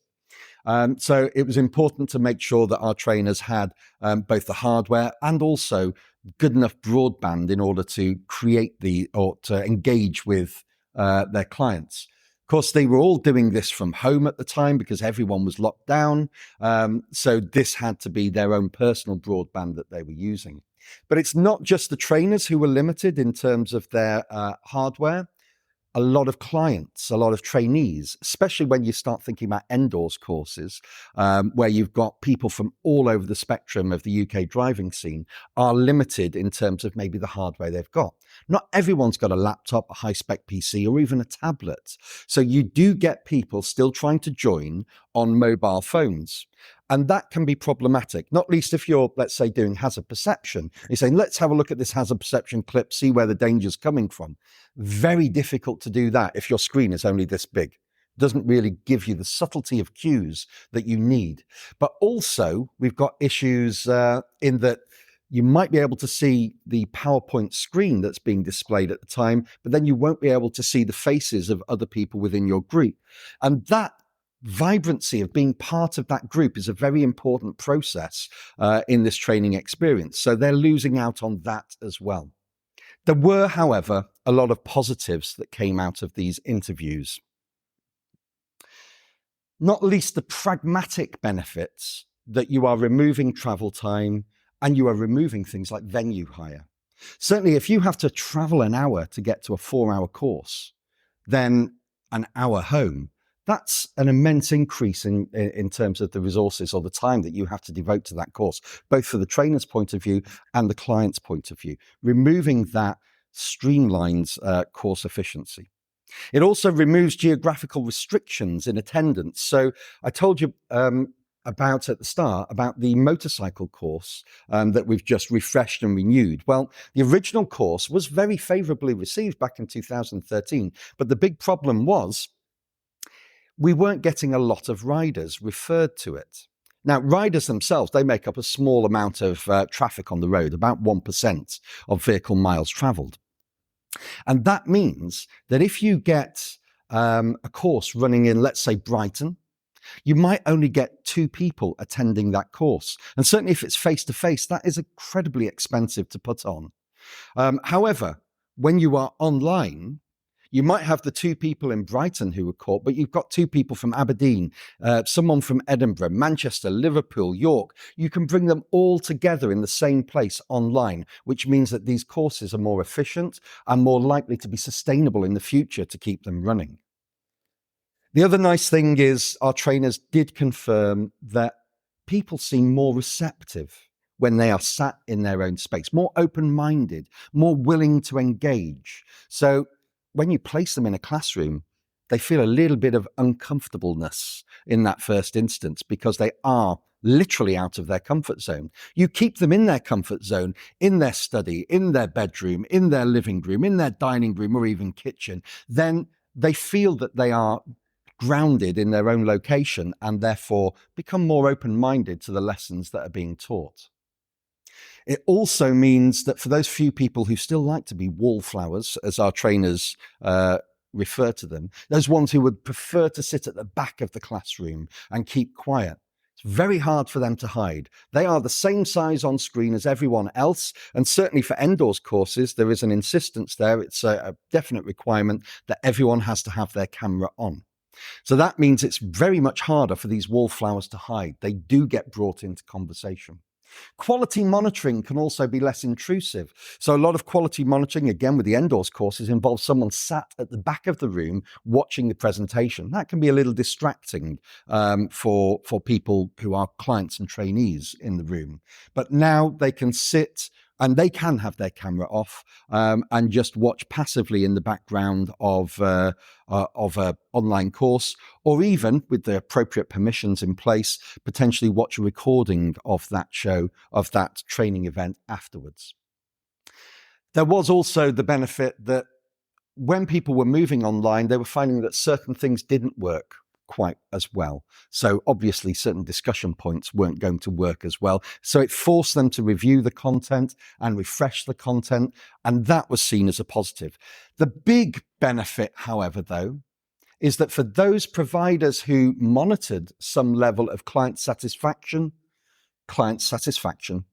So it was important to make sure that our trainers had both the hardware and also good enough broadband in order to to engage with their clients. Of course, they were all doing this from home at the time because everyone was locked down. So this had to be their own personal broadband that they were using. But it's not just the trainers who were limited in terms of their hardware. A lot of clients, a lot of trainees, especially when you start thinking about indoors courses, where you've got people from all over the spectrum of the UK driving scene, are limited in terms of maybe the hardware they've got. Not everyone's got a laptop, a high-spec PC, or even a tablet. So you do get people still trying to join on mobile phones. And that can be problematic, not least if you're, let's say, doing hazard perception. You're saying, let's have a look at this hazard perception clip, see where the danger's coming from. Very difficult to do that if your screen is only this big. It doesn't really give you the subtlety of cues that you need. But also, we've got issues in that you might be able to see the PowerPoint screen that's being displayed at the time, but then you won't be able to see the faces of other people within your group. And that vibrancy of being part of that group is a very important process in this training experience. So they're losing out on that as well. There were, however, a lot of positives that came out of these interviews. Not least the pragmatic benefits that you are removing travel time and you are removing things like venue hire. Certainly, if you have to travel an hour to get to a 4-hour course, then an hour home, that's an immense increase in terms of the resources or the time that you have to devote to that course, both for the trainer's point of view and the client's point of view. Removing that streamlines course efficiency. It also removes geographical restrictions in attendance. So I told you about at the start about the motorcycle course that we've just refreshed and renewed. Well, the original course was very favorably received back in 2013, but the big problem was we weren't getting a lot of riders referred to it. Now, riders themselves, they make up a small amount of traffic on the road, about 1% of vehicle miles travelled. And that means that if you get a course running in, let's say, Brighton, you might only get 2 people attending that course. And certainly if it's face-to-face, that is incredibly expensive to put on. However, when you are online, you might have the 2 people in Brighton who were caught, but you've got 2 people from Aberdeen, someone from Edinburgh, Manchester, Liverpool, York. You can bring them all together in the same place online, which means that these courses are more efficient and more likely to be sustainable in the future to keep them running. The other nice thing is our trainers did confirm that people seem more receptive when they are sat in their own space, more open-minded, more willing to engage. So when you place them in a classroom, they feel a little bit of uncomfortableness in that first instance because they are literally out of their comfort zone. You keep them in their comfort zone, in their study, in their bedroom, in their living room, in their dining room, or even kitchen, then they feel that they are grounded in their own location and therefore become more open-minded to the lessons that are being taught. It also means that for those few people who still like to be wallflowers, as our trainers refer to them, those ones who would prefer to sit at the back of the classroom and keep quiet, it's very hard for them to hide. They are the same size on screen as everyone else, and certainly for Endor's courses, there is an insistence there. It's a definite requirement that everyone has to have their camera on. So that means it's very much harder for these wallflowers to hide. They do get brought into conversation. Quality monitoring can also be less intrusive. So a lot of quality monitoring, again with the Endor's courses, involves someone sat at the back of the room watching the presentation. That can be a little distracting for people who are clients and trainees in the room. But now they can sit and they can have their camera off and just watch passively in the background of an online course, or even with the appropriate permissions in place, potentially watch a recording of that show, of that training event afterwards. There was also the benefit that when people were moving online, they were finding that certain things didn't work quite as well. So obviously certain discussion points weren't going to work as well. So it forced them to review the content and refresh the content, and that was seen as a positive. The big benefit, however, though, is that for those providers who monitored some level of client satisfaction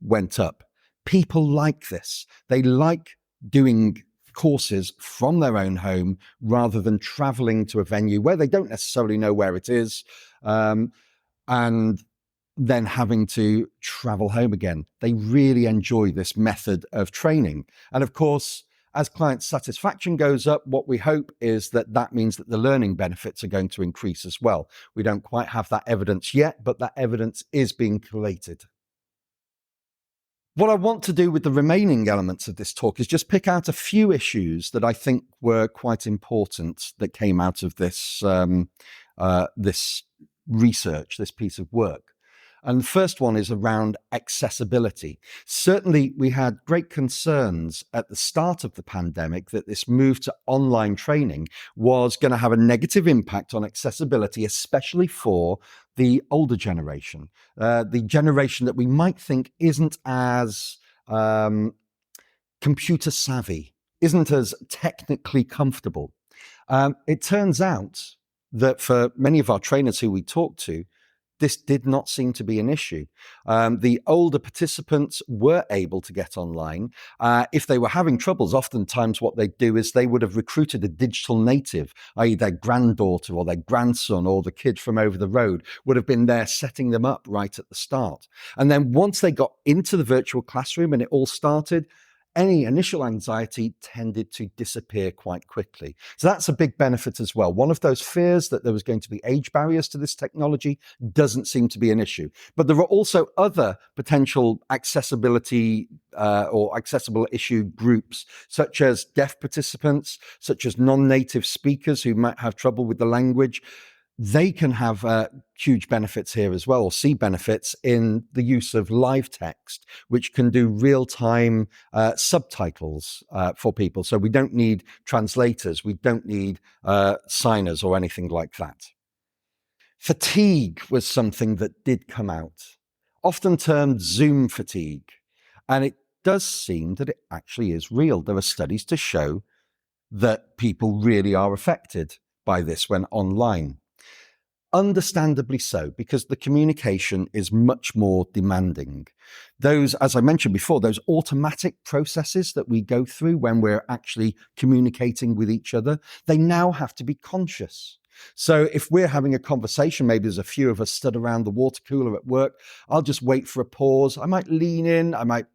went up. People like this. They like doing courses from their own home rather than traveling to a venue where they don't necessarily know where it is and then having to travel home again. They really enjoy this method of training. And of course, as client satisfaction goes up, what we hope is that that means that the learning benefits are going to increase as well. We don't quite have that evidence yet, but that evidence is being collated. What I want to do with the remaining elements of this talk is just pick out a few issues that I think were quite important that came out of this, this research, this piece of work. And the first one is around accessibility. Certainly, we had great concerns at the start of the pandemic that this move to online training was going to have a negative impact on accessibility, especially for the older generation, the generation that we might think isn't as computer savvy, isn't as technically comfortable. It turns out that for many of our trainers who we talked to, this did not seem to be an issue. The older participants were able to get online. If they were having troubles, oftentimes what they'd do is they would have recruited a digital native, i.e. their granddaughter or their grandson or the kid from over the road would have been there setting them up right at the start. And then once they got into the virtual classroom and it all started, any initial anxiety tended to disappear quite quickly. So that's a big benefit as well. One of those fears that there was going to be age barriers to this technology doesn't seem to be an issue. But there are also other potential accessibility or accessible issue groups, such as deaf participants, such as non-native speakers who might have trouble with the language. They can have huge benefits here as well, or see benefits in the use of live text, which can do real-time subtitles for people. So we don't need translators, we don't need signers or anything like that. Fatigue was something that did come out, often termed Zoom fatigue. And it does seem that it actually is real. There are studies to show that people really are affected by this when online. Understandably so, because the communication is much more demanding. Those, as I mentioned before, those automatic processes that we go through when we're actually communicating with each other, they now have to be conscious. So if we're having a conversation, maybe there's a few of us stood around the water cooler at work, I'll just wait for a pause. I might lean in, I might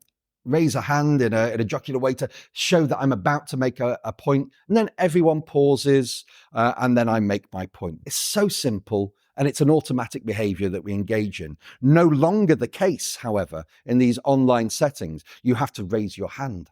raise a hand in a jocular way to show that I'm about to make a point. And then everyone pauses and then I make my point. It's so simple and it's an automatic behavior that we engage in. No longer the case, however, in these online settings. You have to raise your hand,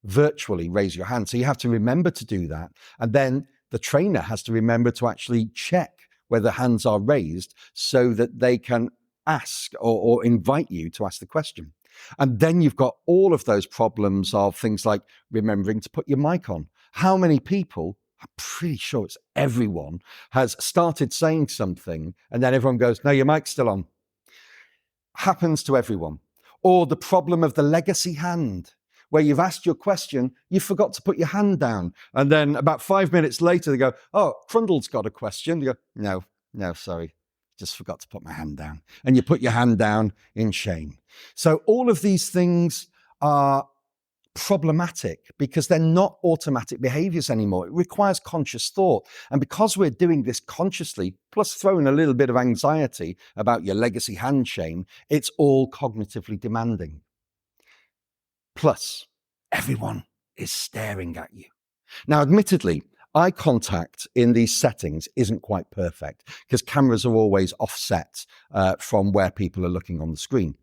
virtually raise your hand. So you have to remember to do that. And then the trainer has to remember to actually check whether hands are raised so that they can ask or invite you to ask the question. And then you've got all of those problems of things like remembering to put your mic on. How many people, I'm pretty sure it's everyone, has started saying something and then everyone goes, no, your mic's still on. Happens to everyone. Or the problem of the legacy hand, where you've asked your question, you forgot to put your hand down. And then about 5 minutes later, they go, oh, Crundle's got a question. You go, no, sorry. Just forgot to put my hand down. And you put your hand down in shame. So all of these things are problematic because they're not automatic behaviors anymore. It requires conscious thought. And because we're doing this consciously, plus throwing a little bit of anxiety about your legacy hand shame, it's all cognitively demanding. Plus, everyone is staring at you. Now, admittedly, eye contact in these settings isn't quite perfect because cameras are always offset from where people are looking on the screen.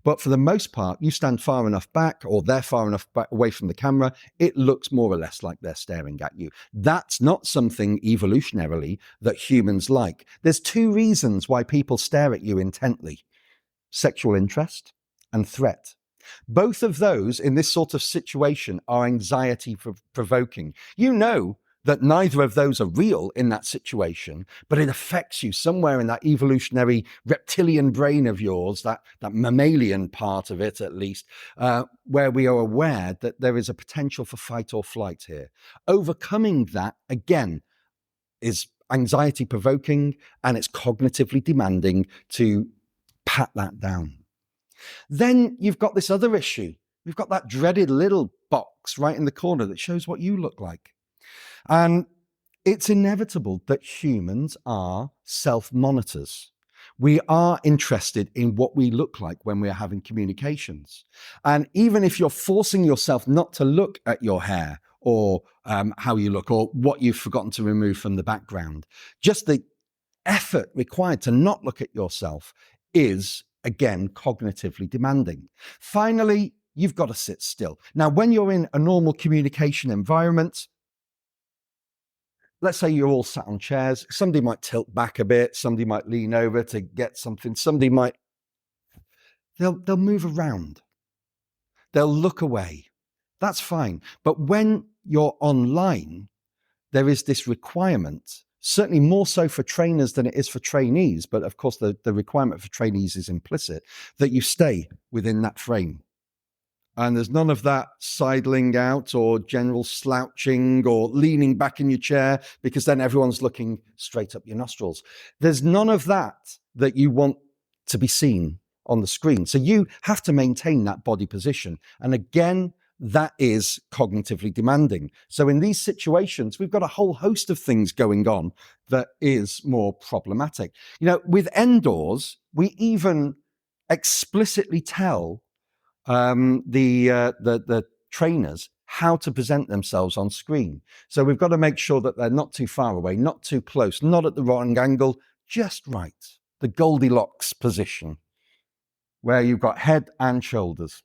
But for the most part, you stand far enough back or they're far enough back away from the camera, it looks more or less like they're staring at you. That's not something evolutionarily that humans like. There's two reasons why people stare at you intently: sexual interest and threat. Both of those in this sort of situation are anxiety provoking. You know that neither of those are real in that situation, but it affects you somewhere in that evolutionary reptilian brain of yours, that mammalian part of it at least, where we are aware that there is a potential for fight or flight here. Overcoming that, again, is anxiety provoking and it's cognitively demanding to pat that down. Then you've got this other issue. You've got that dreaded little box right in the corner that shows what you look like. And it's inevitable that humans are self-monitors. We are interested in what we look like when we are having communications. And even if you're forcing yourself not to look at your hair or how you look or what you've forgotten to remove from the background, just the effort required to not look at yourself is, again, cognitively demanding. Finally, you've got to sit still. Now, when you're in a normal communication environment, let's say you're all sat on chairs, somebody might tilt back a bit, somebody might lean over to get something, somebody might, they'll move around. They'll look away. That's fine. But when you're online, there is this requirement, certainly more so for trainers than it is for trainees, but of course the requirement for trainees is implicit, that you stay within that frame. And there's none of that sidling out or general slouching or leaning back in your chair because then everyone's looking straight up your nostrils. There's none of that you want to be seen on the screen. So you have to maintain that body position. And again, that is cognitively demanding. So in these situations, we've got a whole host of things going on that is more problematic. You know, with Endors, we even explicitly tell the trainers how to present themselves on screen. So we've got to make sure that they're not too far away, not too close, not at the wrong angle, just right. The Goldilocks position, where you've got head and shoulders.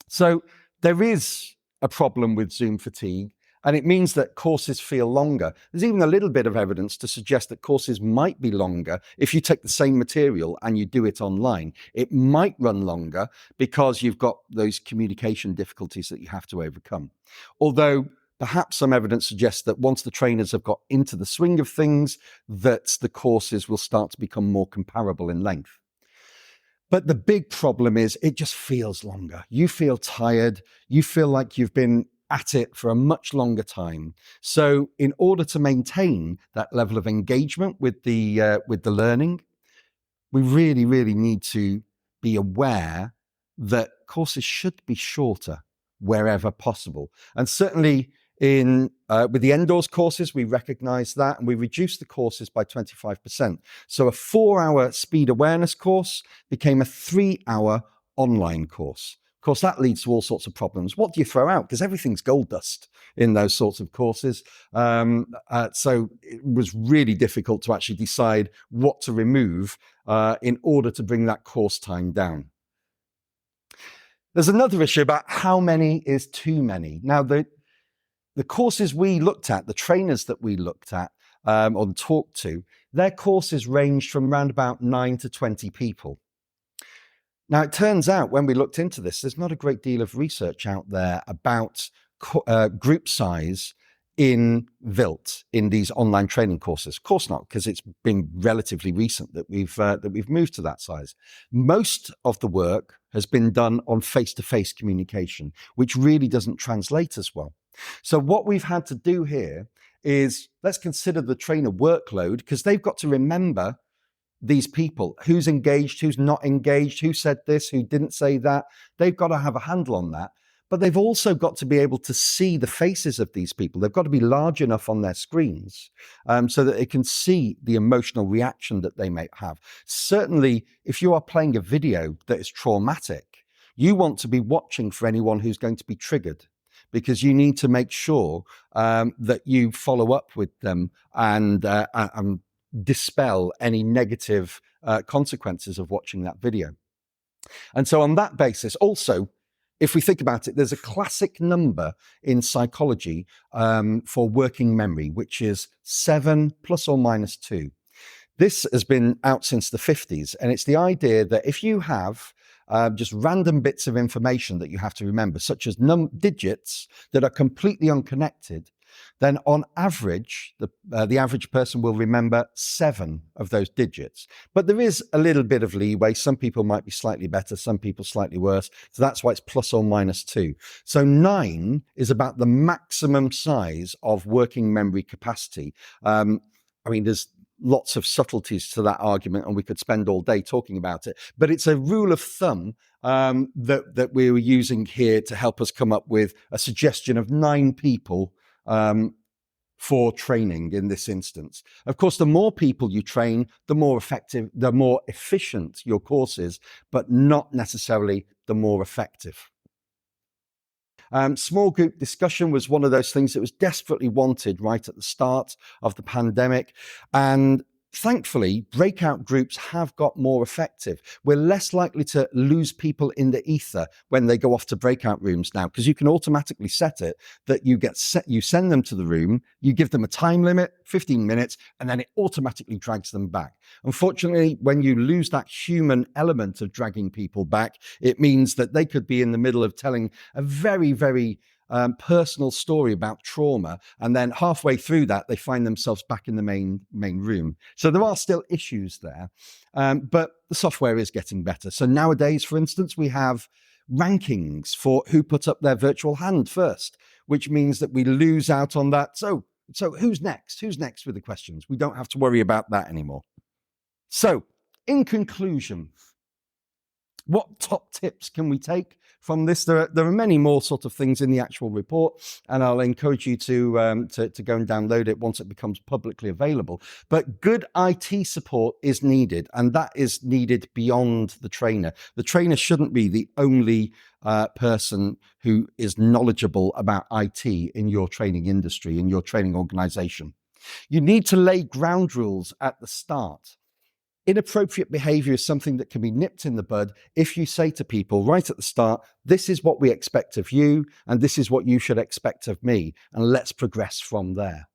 So there is a problem with Zoom fatigue, and it means that courses feel longer. There's even a little bit of evidence to suggest that courses might be longer if you take the same material and you do it online. It might run longer because you've got those communication difficulties that you have to overcome. Although perhaps some evidence suggests that once the trainers have got into the swing of things, that the courses will start to become more comparable in length. But the big problem is it just feels longer. You feel tired. You feel like you've been at it for a much longer time. So in order to maintain that level of engagement with the learning, we really, really need to be aware that courses should be shorter wherever possible. And certainly with the Endors courses, we recognize that, and we reduced the courses by 25%. So a 4-hour speed awareness course became a 3-hour online course. Of course, that leads to all sorts of problems. What do you throw out? Because everything's gold dust in those sorts of courses. So it was really difficult to actually decide what to remove in order to bring that course time down. There's another issue about how many is too many. Now, the courses we looked at, the trainers that we looked at or talked to, their courses ranged from around about 9 to 20 people. Now, it turns out when we looked into this, there's not a great deal of research out there about group size in VILT, in these online training courses. Of course not, because it's been relatively recent that we've moved to that size. Most of the work has been done on face-to-face communication, which really doesn't translate as well. So what we've had to do here is let's consider the trainer workload, because they've got to remember these people, who's engaged, who's not engaged, who said this, who didn't say that. They've got to have a handle on that. But they've also got to be able to see the faces of these people. They've got to be large enough on their screens so that they can see the emotional reaction that they may have. Certainly, if you are playing a video that is traumatic, you want to be watching for anyone who's going to be triggered, because you need to make sure that you follow up with them and dispel any negative consequences of watching that video. And so on that basis, also, if we think about it, there's a classic number in psychology for working memory, which is 7 plus or minus 2. This has been out since the 50s, and it's the idea that if you have just random bits of information that you have to remember, such as digits that are completely unconnected, then on average, the average person will remember 7 of those digits. But there is a little bit of leeway. Some people might be slightly better, some people slightly worse. So that's why it's plus or minus 2. So 9 is about the maximum size of working memory capacity. There's lots of subtleties to that argument, and we could spend all day talking about it. But it's a rule of thumb that we were using here to help us come up with a suggestion of 9 people for training in this instance. Of course, the more people you train, the more effective, the more efficient your course is, but not necessarily the more effective. Small group discussion was one of those things that was desperately wanted right at the start of the pandemic. And thankfully, breakout groups have got more effective. We're less likely to lose people in the ether when they go off to breakout rooms now, because you can automatically set it that you send them to the room, you give them a time limit, 15 minutes, and then it automatically drags them back. Unfortunately, when you lose that human element of dragging people back, it means that they could be in the middle of telling a very, very personal story about trauma, and then halfway through that they find themselves back in the main room. So there are still issues there, but the software is getting better. So nowadays, for instance, we have rankings for who put up their virtual hand first, which means that we lose out on that. So who's next with the questions? We don't have to worry about that anymore. So in conclusion, what top tips can we take from this? There are many more sort of things in the actual report, and I'll encourage you to go and download it once it becomes publicly available. But good IT support is needed, and that is needed beyond the trainer. The trainer shouldn't be the only person who is knowledgeable about IT in your training industry, in your training organization. You need to lay ground rules at the start. Inappropriate behavior is something that can be nipped in the bud if you say to people right at the start, this is what we expect of you, and this is what you should expect of me, and let's progress from there.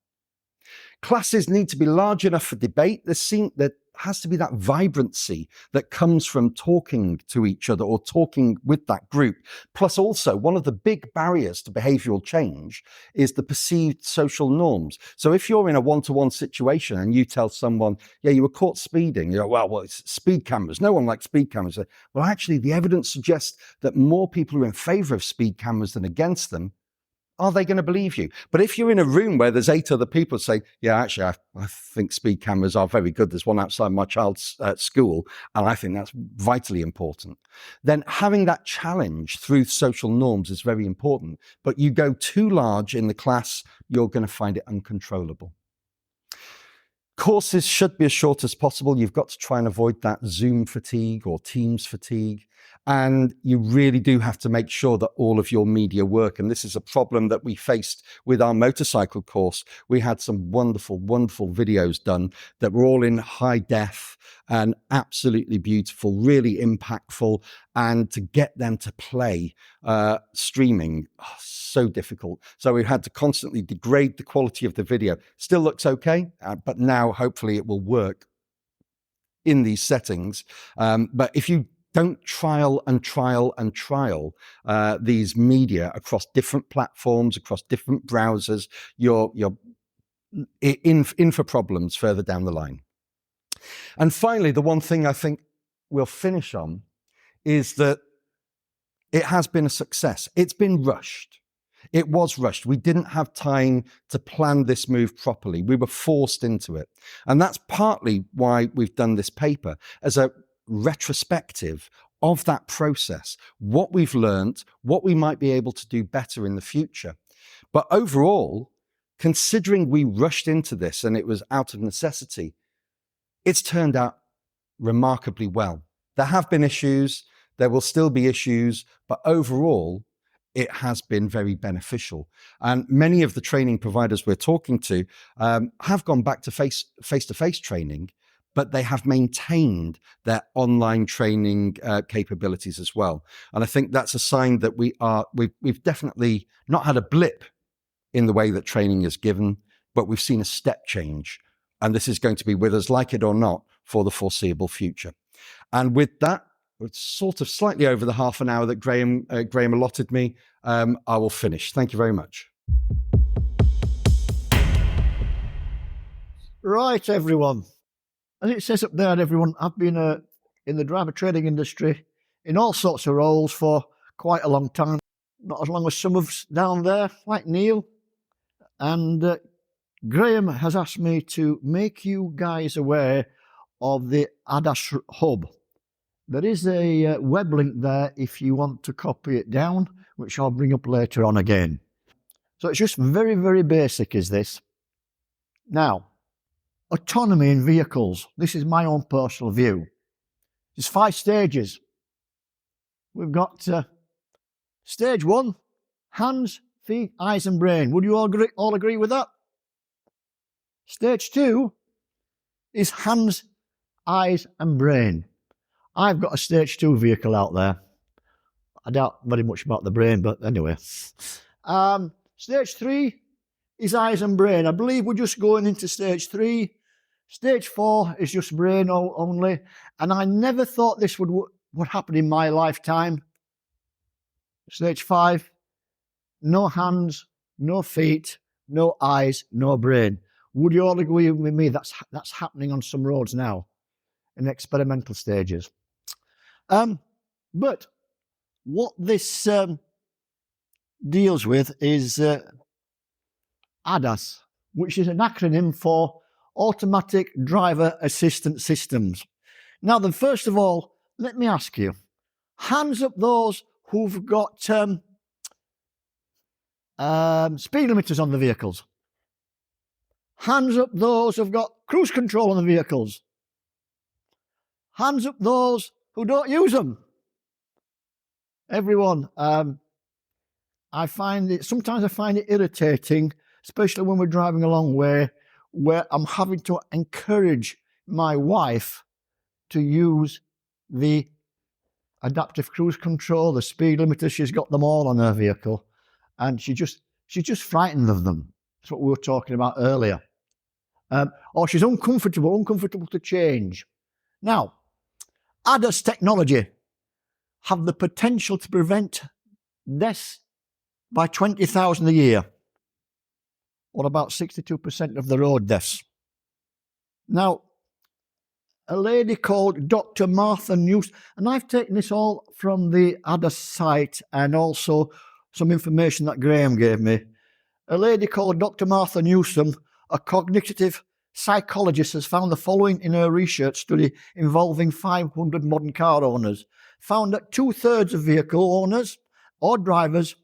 Classes need to be large enough for debate. There has to be that vibrancy that comes from talking to each other or talking with that group. Plus also, one of the big barriers to behavioral change is the perceived social norms. So if you're in a one-to-one situation and you tell someone, yeah, you were caught speeding, you go, well, it's speed cameras. No one likes speed cameras. Well, actually, the evidence suggests that more people are in favor of speed cameras than against them are they going to believe you? But if you're in a room where there's 8 other people saying, yeah, actually, I think speed cameras are very good. There's one outside my child's school, and I think that's vitally important. Then having that challenge through social norms is very important. But you go too large in the class, you're going to find it uncontrollable. Courses should be as short as possible. You've got to try and avoid that Zoom fatigue or Teams fatigue. And you really do have to make sure that all of your media work. And this is a problem that we faced with our motorcycle course. We had some wonderful, wonderful videos done that were all in high def and absolutely beautiful, really impactful. And to get them to play streaming, so difficult. So we had to constantly degrade the quality of the video. Still looks okay, but now hopefully it will work in these settings. But if you don't trial these media across different platforms, across different browsers, you're in for problems further down the line. And finally, the one thing I think we'll finish on is that it has been a success. It's been rushed. It was rushed. We didn't have time to plan this move properly. We were forced into it. And that's partly why we've done this paper as a retrospective of that process, what we've learned, what we might be able to do better in the future. But overall, considering we rushed into this and it was out of necessity, it's turned out remarkably well. There have been issues, there will still be issues, but overall, it has been very beneficial. And many of the training providers we're talking to have gone back to face-to-face training, but they have maintained their online training capabilities as well. And I think that's a sign that we've definitely not had a blip in the way that training is given, but we've seen a step change. And this is going to be with us, like it or not, for the foreseeable future. And with that, it's sort of slightly over the half an hour that Graham allotted me. I will finish. Thank you very much. Right, everyone. As it says up there, everyone, I've been in the driver training industry in all sorts of roles for quite a long time. Not as long as some of us down there, like Neil. And Graham has asked me to make you guys aware of the ADAS hub. There is a web link there if you want to copy it down, which I'll bring up later on again. So it's just very, very basic, is this. Now, autonomy in vehicles. This is my own personal view. There's 5 stages. We've got stage 1, hands, feet, eyes and brain. Would you all agree with that? Stage 2 is hands, eyes and brain. I've got a stage 2 vehicle out there. I doubt very much about the brain, but anyway. Stage 3 is eyes and brain. I believe we're just going into stage 3. Stage 4 is just brain only. And I never thought this would happen in my lifetime. Stage 5, no hands, no feet, no eyes, no brain. Would you all agree with me that's happening on some roads now in experimental stages? But what this deals with is ADAS, which is an acronym for Automatic Driver Assistance Systems. Now then, first of all, let me ask you, hands up those who've got speed limiters on the vehicles. Hands up those who've got cruise control on the vehicles. Hands up those who don't use them. Everyone, sometimes I find it irritating, especially when we're driving a long way, where I'm having to encourage my wife to use the adaptive cruise control, the speed limiter. She's got them all on her vehicle, and she's just frightened of them. That's what we were talking about earlier. Or she's uncomfortable to change. Now, ADAS technology have the potential to prevent deaths by 20,000 a year, or about 62% of the road deaths. Now, a lady called Dr. Martha News, and I've taken this all from the ADAS site and also some information that Graham gave me. A lady called Dr. Martha Newsom, a cognitive psychologist, has found the following in her research study involving 500 modern car owners. Found that 2/3 of vehicle owners or drivers,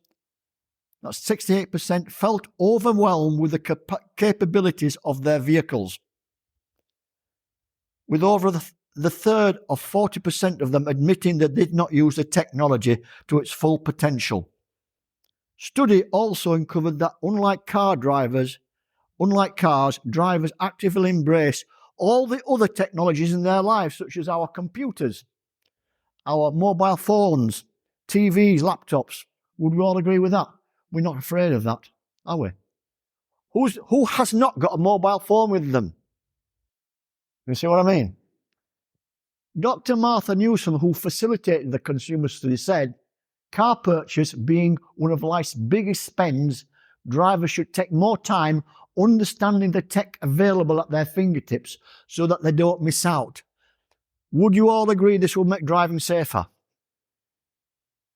that's 68%, felt overwhelmed with the capabilities of their vehicles, with over the third of 40% of them admitting they did not use the technology to its full potential. Study also uncovered that unlike cars, drivers actively embrace all the other technologies in their lives, such as our computers, our mobile phones, TVs, laptops. Would we all agree with that? We're not afraid of that, are we? Who has not got a mobile phone with them? You see what I mean? Dr. Martha Newsom, who facilitated the consumer study, said, car purchase being one of life's biggest spends, drivers should take more time understanding the tech available at their fingertips so that they don't miss out. Would you all agree this will make driving safer?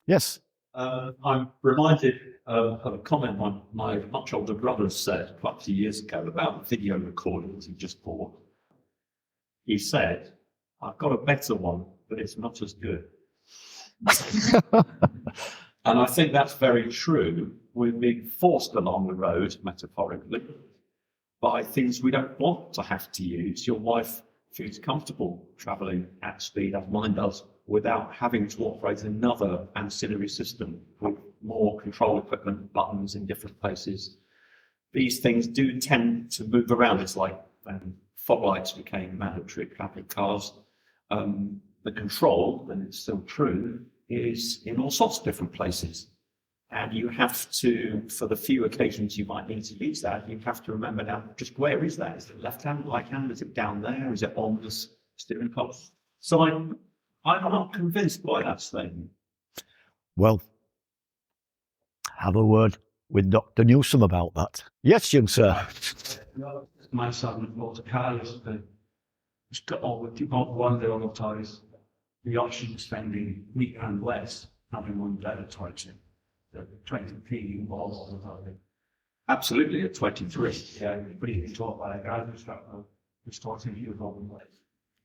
Yes. I'm reminded of a comment my much older brother said quite a few years ago about video recordings he just bought. He said, I've got a better one, but it's not as good. And I think that's very true. We're being forced along the road, metaphorically, by things we don't want to have to use. Your wife feels comfortable travelling at speed, as mine does, without having to operate another ancillary system with more control equipment, buttons in different places. These things do tend to move around. It's like fog lights became mandatory traffic cars. The control, and it's still true, is in all sorts of different places. And you have to, for the few occasions you might need to use that, you have to remember now, just where is that? Is it left hand, right hand? Is it down there? Is it on the steering column? So I'm not convinced by that statement. Well, have a word with Dr. Newsom about that. Yes, young sir. My son bought a car yesterday. It's got one day on the toys. The option of spending £3 less, having one better toys in. The 20p involved on the toy. Absolutely, at 23. Yeah, but you can talk by a guy who's talking to you about them.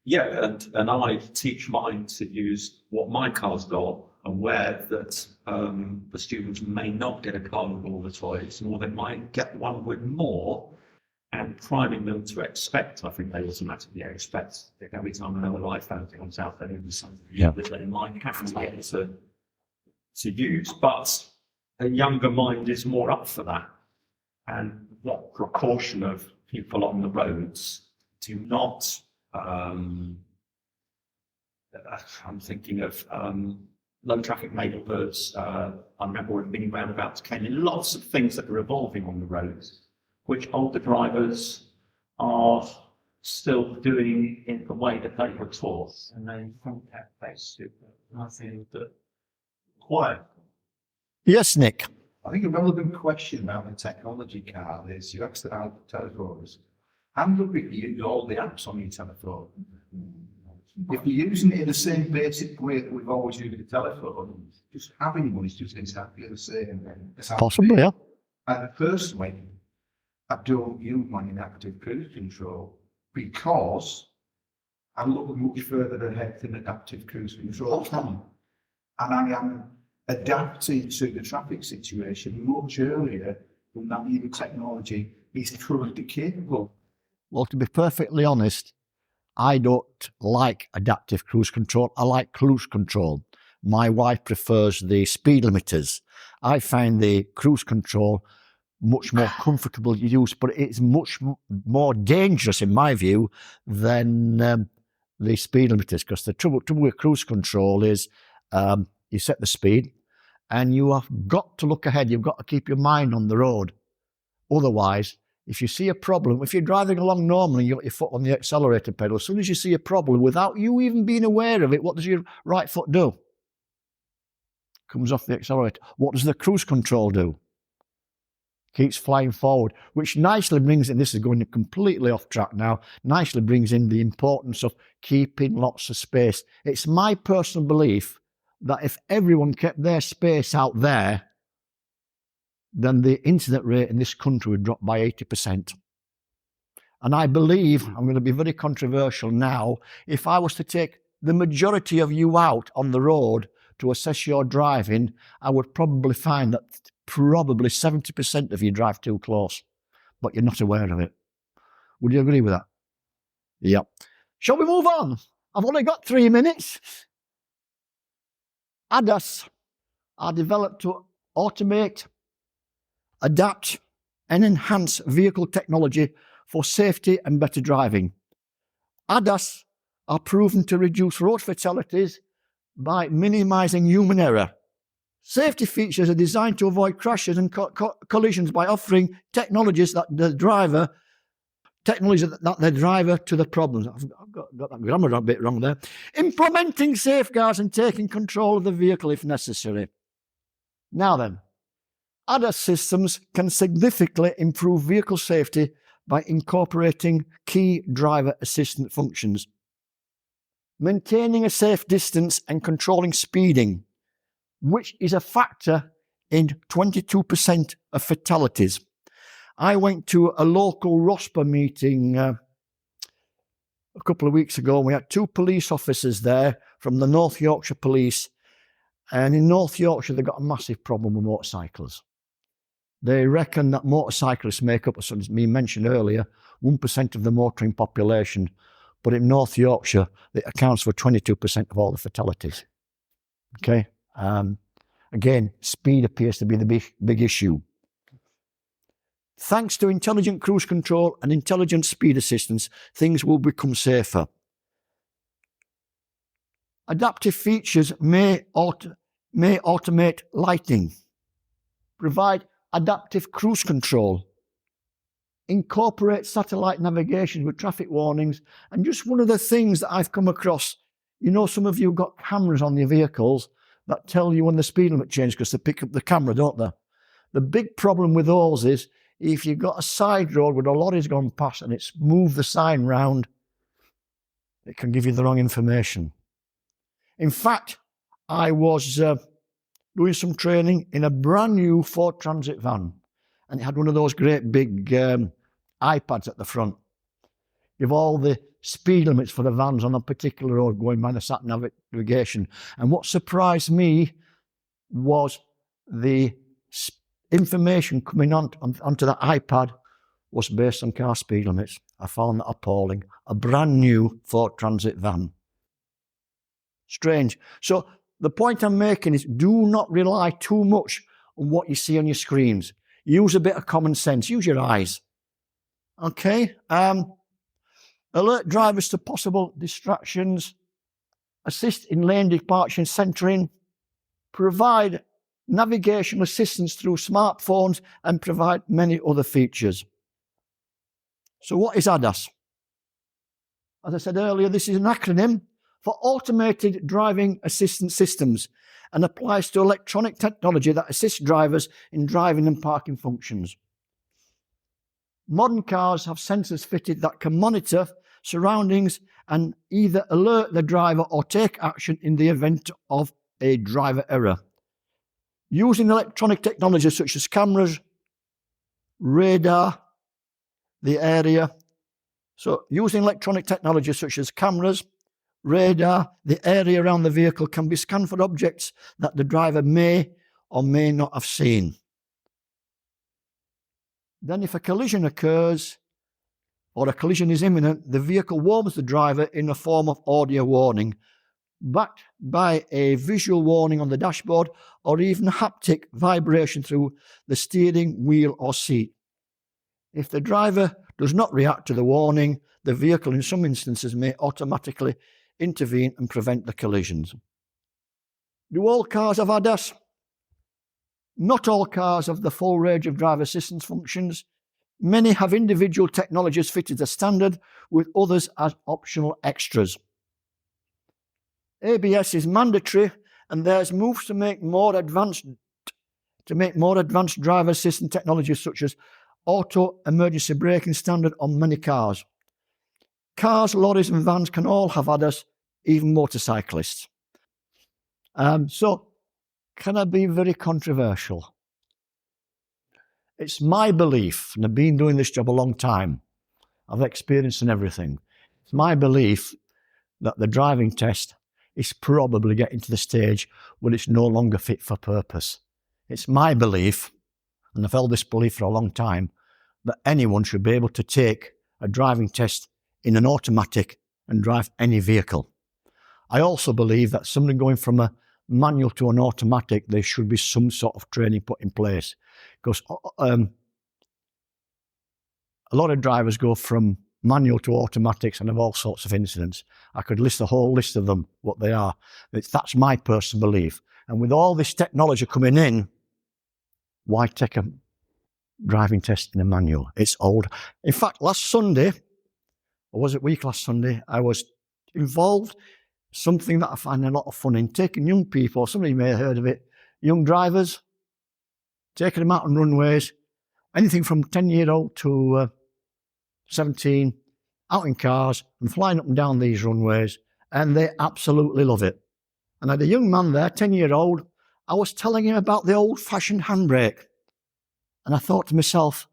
Yeah, and I teach mine to use what my car's got, aware that the students may not get a car with all the toys, or they might get one with more, and priming them to expect. I think they automatically expect that every time another iPhone comes out, there is something that they might have to get to use. But a younger mind is more up for that. And what proportion of people on the roads do not? I'm thinking of low traffic neighbourhoods. I remember when mini roundabouts came in, lots of things that are evolving on the roads, which older drivers are still doing in the way that they were taught. And then contact-based, I think that quiet. Yes, Nick. I think a relevant question about the technology, Carl, is you asked about telephones. Hand up if you use all the apps on your telephone. If you're using it in the same basic way that we've always used the telephone, just having one is just exactly the same. Possibly, yeah. And personally, I don't use mine in active cruise control because I look much further ahead than adaptive cruise control can. And I am adapting to the traffic situation much earlier than that new technology is currently capable. Well, to be perfectly honest, I don't like adaptive cruise control. I like cruise control. My wife prefers the speed limiters. I find the cruise control much more comfortable to use, but it's much more dangerous, in my view, than the speed limiters. Because the trouble with cruise control is you set the speed and you have got to look ahead. You've got to keep your mind on the road. Otherwise, if you see a problem, if you're driving along normally, you've got your foot on the accelerator pedal. As soon as you see a problem, without you even being aware of it, what does your right foot do? Comes off the accelerator. What does the cruise control do? Keeps flying forward, which nicely brings in, this is going completely off track now, nicely brings in the importance of keeping lots of space. It's my personal belief that if everyone kept their space out there, then the incident rate in this country would drop by 80%. And I believe, I'm going to be very controversial now, if I was to take the majority of you out on the road to assess your driving, I would probably find that probably 70% of you drive too close, but you're not aware of it. Would you agree with that? Yep. Shall we move on? I've only got 3 minutes. ADAS are developed to automate, adapt, and enhance vehicle technology for safety and better driving. ADAS are proven to reduce road fatalities by minimizing human error. Safety features are designed to avoid crashes and collisions by offering technologies that the driver to the problems. I've got that grammar a bit wrong there. Implementing safeguards and taking control of the vehicle if necessary. Now then, ADAS systems can significantly improve vehicle safety by incorporating key driver assistant functions. Maintaining a safe distance and controlling speeding, which is a factor in 22% of fatalities. I went to a local ROSPA meeting a couple of weeks ago, and we had 2 police officers there from the North Yorkshire Police. And in North Yorkshire, they've got a massive problem with motorcycles. They reckon that motorcyclists make up, as me mentioned earlier, 1% of the motoring population. But in North Yorkshire, it accounts for 22% of all the fatalities. Okay? Again, speed appears to be the big issue. Thanks to intelligent cruise control and intelligent speed assistance, things will become safer. Adaptive features may automate lighting, provide adaptive cruise control, incorporate satellite navigation with traffic warnings, and just one of the things that I've come across, you know, some of you have got cameras on your vehicles that tell you when the speed limit changes because they pick up the camera, don't they? The big problem with those is if you've got a side road where a lorry's gone past and it's moved the sign round, it can give you the wrong information. In fact, I was doing some training in a brand new Ford Transit van, and it had one of those great big iPads at the front. You have all the speed limits for the vans on a particular road going by the sat navigation. And what surprised me was the information coming onto that iPad was based on car speed limits. I found that appalling. A brand new Ford Transit van. Strange. So the point I'm making is do not rely too much on what you see on your screens. Use a bit of common sense. Use your eyes. Okay? Alert drivers to possible distractions. Assist in lane departure and centering. Provide navigation assistance through smartphones and provide many other features. So what is ADAS? As I said earlier, this is an acronym for Automated Driving Assistance Systems and applies to electronic technology that assists drivers in driving and parking functions. Modern cars have sensors fitted that can monitor surroundings and either alert the driver or take action in the event of a driver error. Using electronic technology such as cameras, radar, the area. So using electronic technology such as cameras, radar, the area around the vehicle can be scanned for objects that the driver may or may not have seen. Then if a collision occurs or a collision is imminent, the vehicle warns the driver in the form of audio warning, backed by a visual warning on the dashboard or even haptic vibration through the steering wheel or seat. If the driver does not react to the warning, the vehicle in some instances may automatically intervene and prevent the collisions. Do all cars have ADAS? Not all cars have the full range of driver assistance functions. Many have individual technologies fitted as standard, with others as optional extras. ABS is mandatory, and there's moves to make more advanced driver assistance technologies such as auto emergency braking standard on many cars. Cars, lorries and vans can all have ADAS, even motorcyclists. So, can I be very controversial? It's my belief, and I've been doing this job a long time, I've experienced and everything, it's my belief that the driving test is probably getting to the stage where it's no longer fit for purpose. It's my belief, and I've held this belief for a long time, that anyone should be able to take a driving test in an automatic and drive any vehicle. I also believe that somebody going from a manual to an automatic, there should be some sort of training put in place, because a lot of drivers go from manual to automatics and have all sorts of incidents. I could list a whole list of them, what they are. That's my personal belief. And with all this technology coming in, why take a driving test in a manual? It's old. In fact, last Sunday, or was it last Sunday, I was involved something that I find a lot of fun in, taking young people, some of you may have heard of it, young drivers, taking them out on runways, anything from 10-year-old to 17, out in cars and flying up and down these runways, and they absolutely love it. And I had a young man there, 10-year-old, I was telling him about the old-fashioned handbrake. And I thought to myself,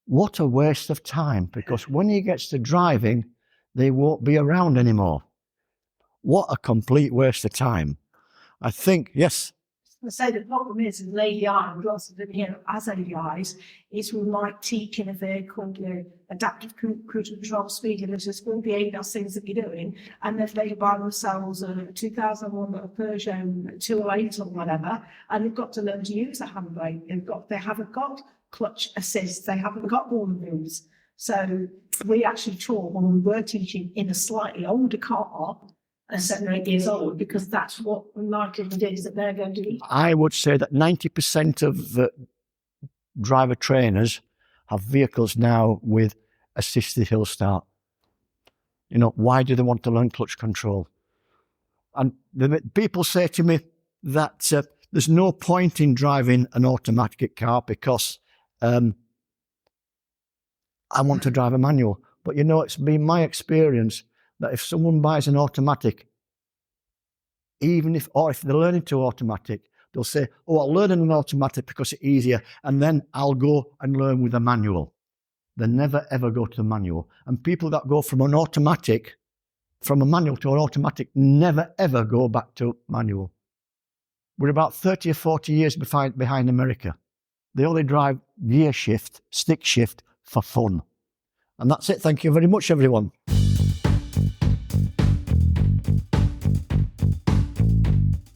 what a waste of time, because when he gets to driving, they won't be around anymore. What a complete waste of time. I think, yes. I say the problem is with ADI, with lots of them here as ADIs, is we might teach in a vehicle, adaptive cruise control, speed limiters, all the ADAS things that you're doing, and then they buy themselves a 2001 a Peugeot 208 or whatever, and they've got to learn to use a handbrake. They haven't got clutch assist, they haven't got all of those. So we actually taught when we were teaching in a slightly older car, 7 or 8 years old, because that's what likely it is that they're going to do. I would say that 90% of the driver trainers have vehicles now with assisted hill start. Why do they want to learn clutch control? And people say to me that there's no point in driving an automatic car because I want to drive a manual. But it's been my experience that if someone buys an automatic, if they're learning to automatic, they'll say, I'll learn in an automatic because it's easier, and then I'll go and learn with a manual. They never ever go to the manual. And people that go from a manual to an automatic, never ever go back to manual. We're about 30 or 40 years behind America. They only drive gear shift, stick shift for fun. And that's it. Thank you very much, everyone.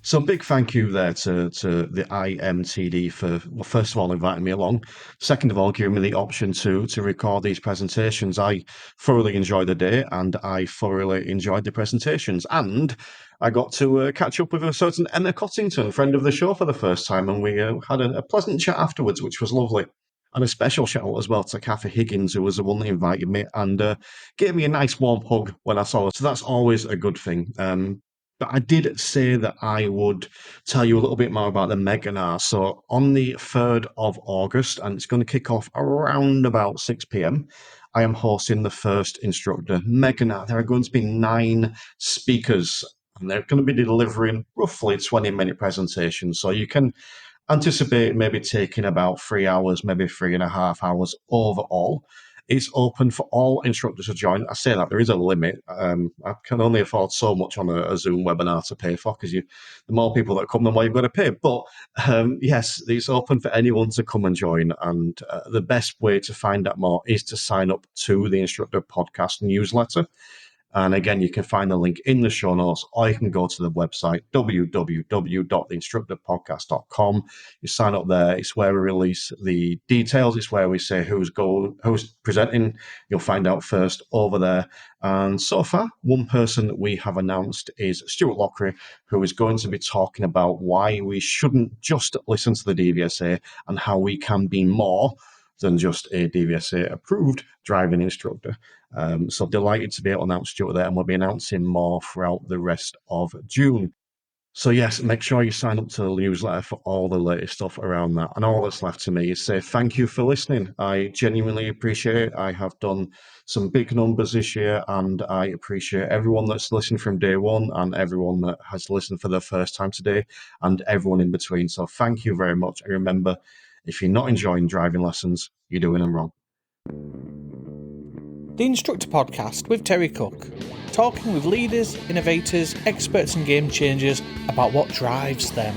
So a big thank you there to the IMTD for, well, first of all, inviting me along. Second of all, giving me the option to record these presentations. I thoroughly enjoyed the day and I thoroughly enjoyed the presentations. And I got to catch up with a certain Emma Cottington, friend of the show, for the first time. And we had a pleasant chat afterwards, which was lovely. And a special shout out as well to Kathy Higgins, who was the one that invited me and gave me a nice warm hug when I saw her. So that's always a good thing. But I did say that I would tell you a little bit more about the Meganar. So on the 3rd of August, and it's going to kick off around about 6 p.m., I am hosting the first instructor Meganar. There are going to be 9 speakers, and they're going to be delivering roughly 20-minute presentations. So you can anticipate maybe taking about 3 hours, maybe 3.5 hours overall. It's open for all instructors to join. I say that there is a limit. I can only afford so much on a Zoom webinar to pay for, because the more people that come, the more you've got to pay. But yes, it's open for anyone to come and join. And the best way to find out more is to sign up to the Instructor Podcast newsletter. And again, you can find the link in the show notes, or you can go to the website, www.theinstructorpodcast.com. You sign up there. It's where we release the details. It's where we say who's presenting. You'll find out first over there. And so far, one person that we have announced is Stuart Lockery, who is going to be talking about why we shouldn't just listen to the DVSA and how we can be more than just a DVSA approved driving instructor. So delighted to be able to announce Stuart there, and we'll be announcing more throughout the rest of June. So yes, make sure you sign up to the newsletter for all the latest stuff around that. And all that's left to me is say thank you for listening. I genuinely appreciate it. I have done some big numbers this year, and I appreciate everyone that's listened from day one and everyone that has listened for the first time today and everyone in between. So thank you very much. And remember, If you're not enjoying driving lessons, you're doing them wrong. The Instructor Podcast with Terry Cook, talking with leaders, innovators, experts and game changers about what drives them.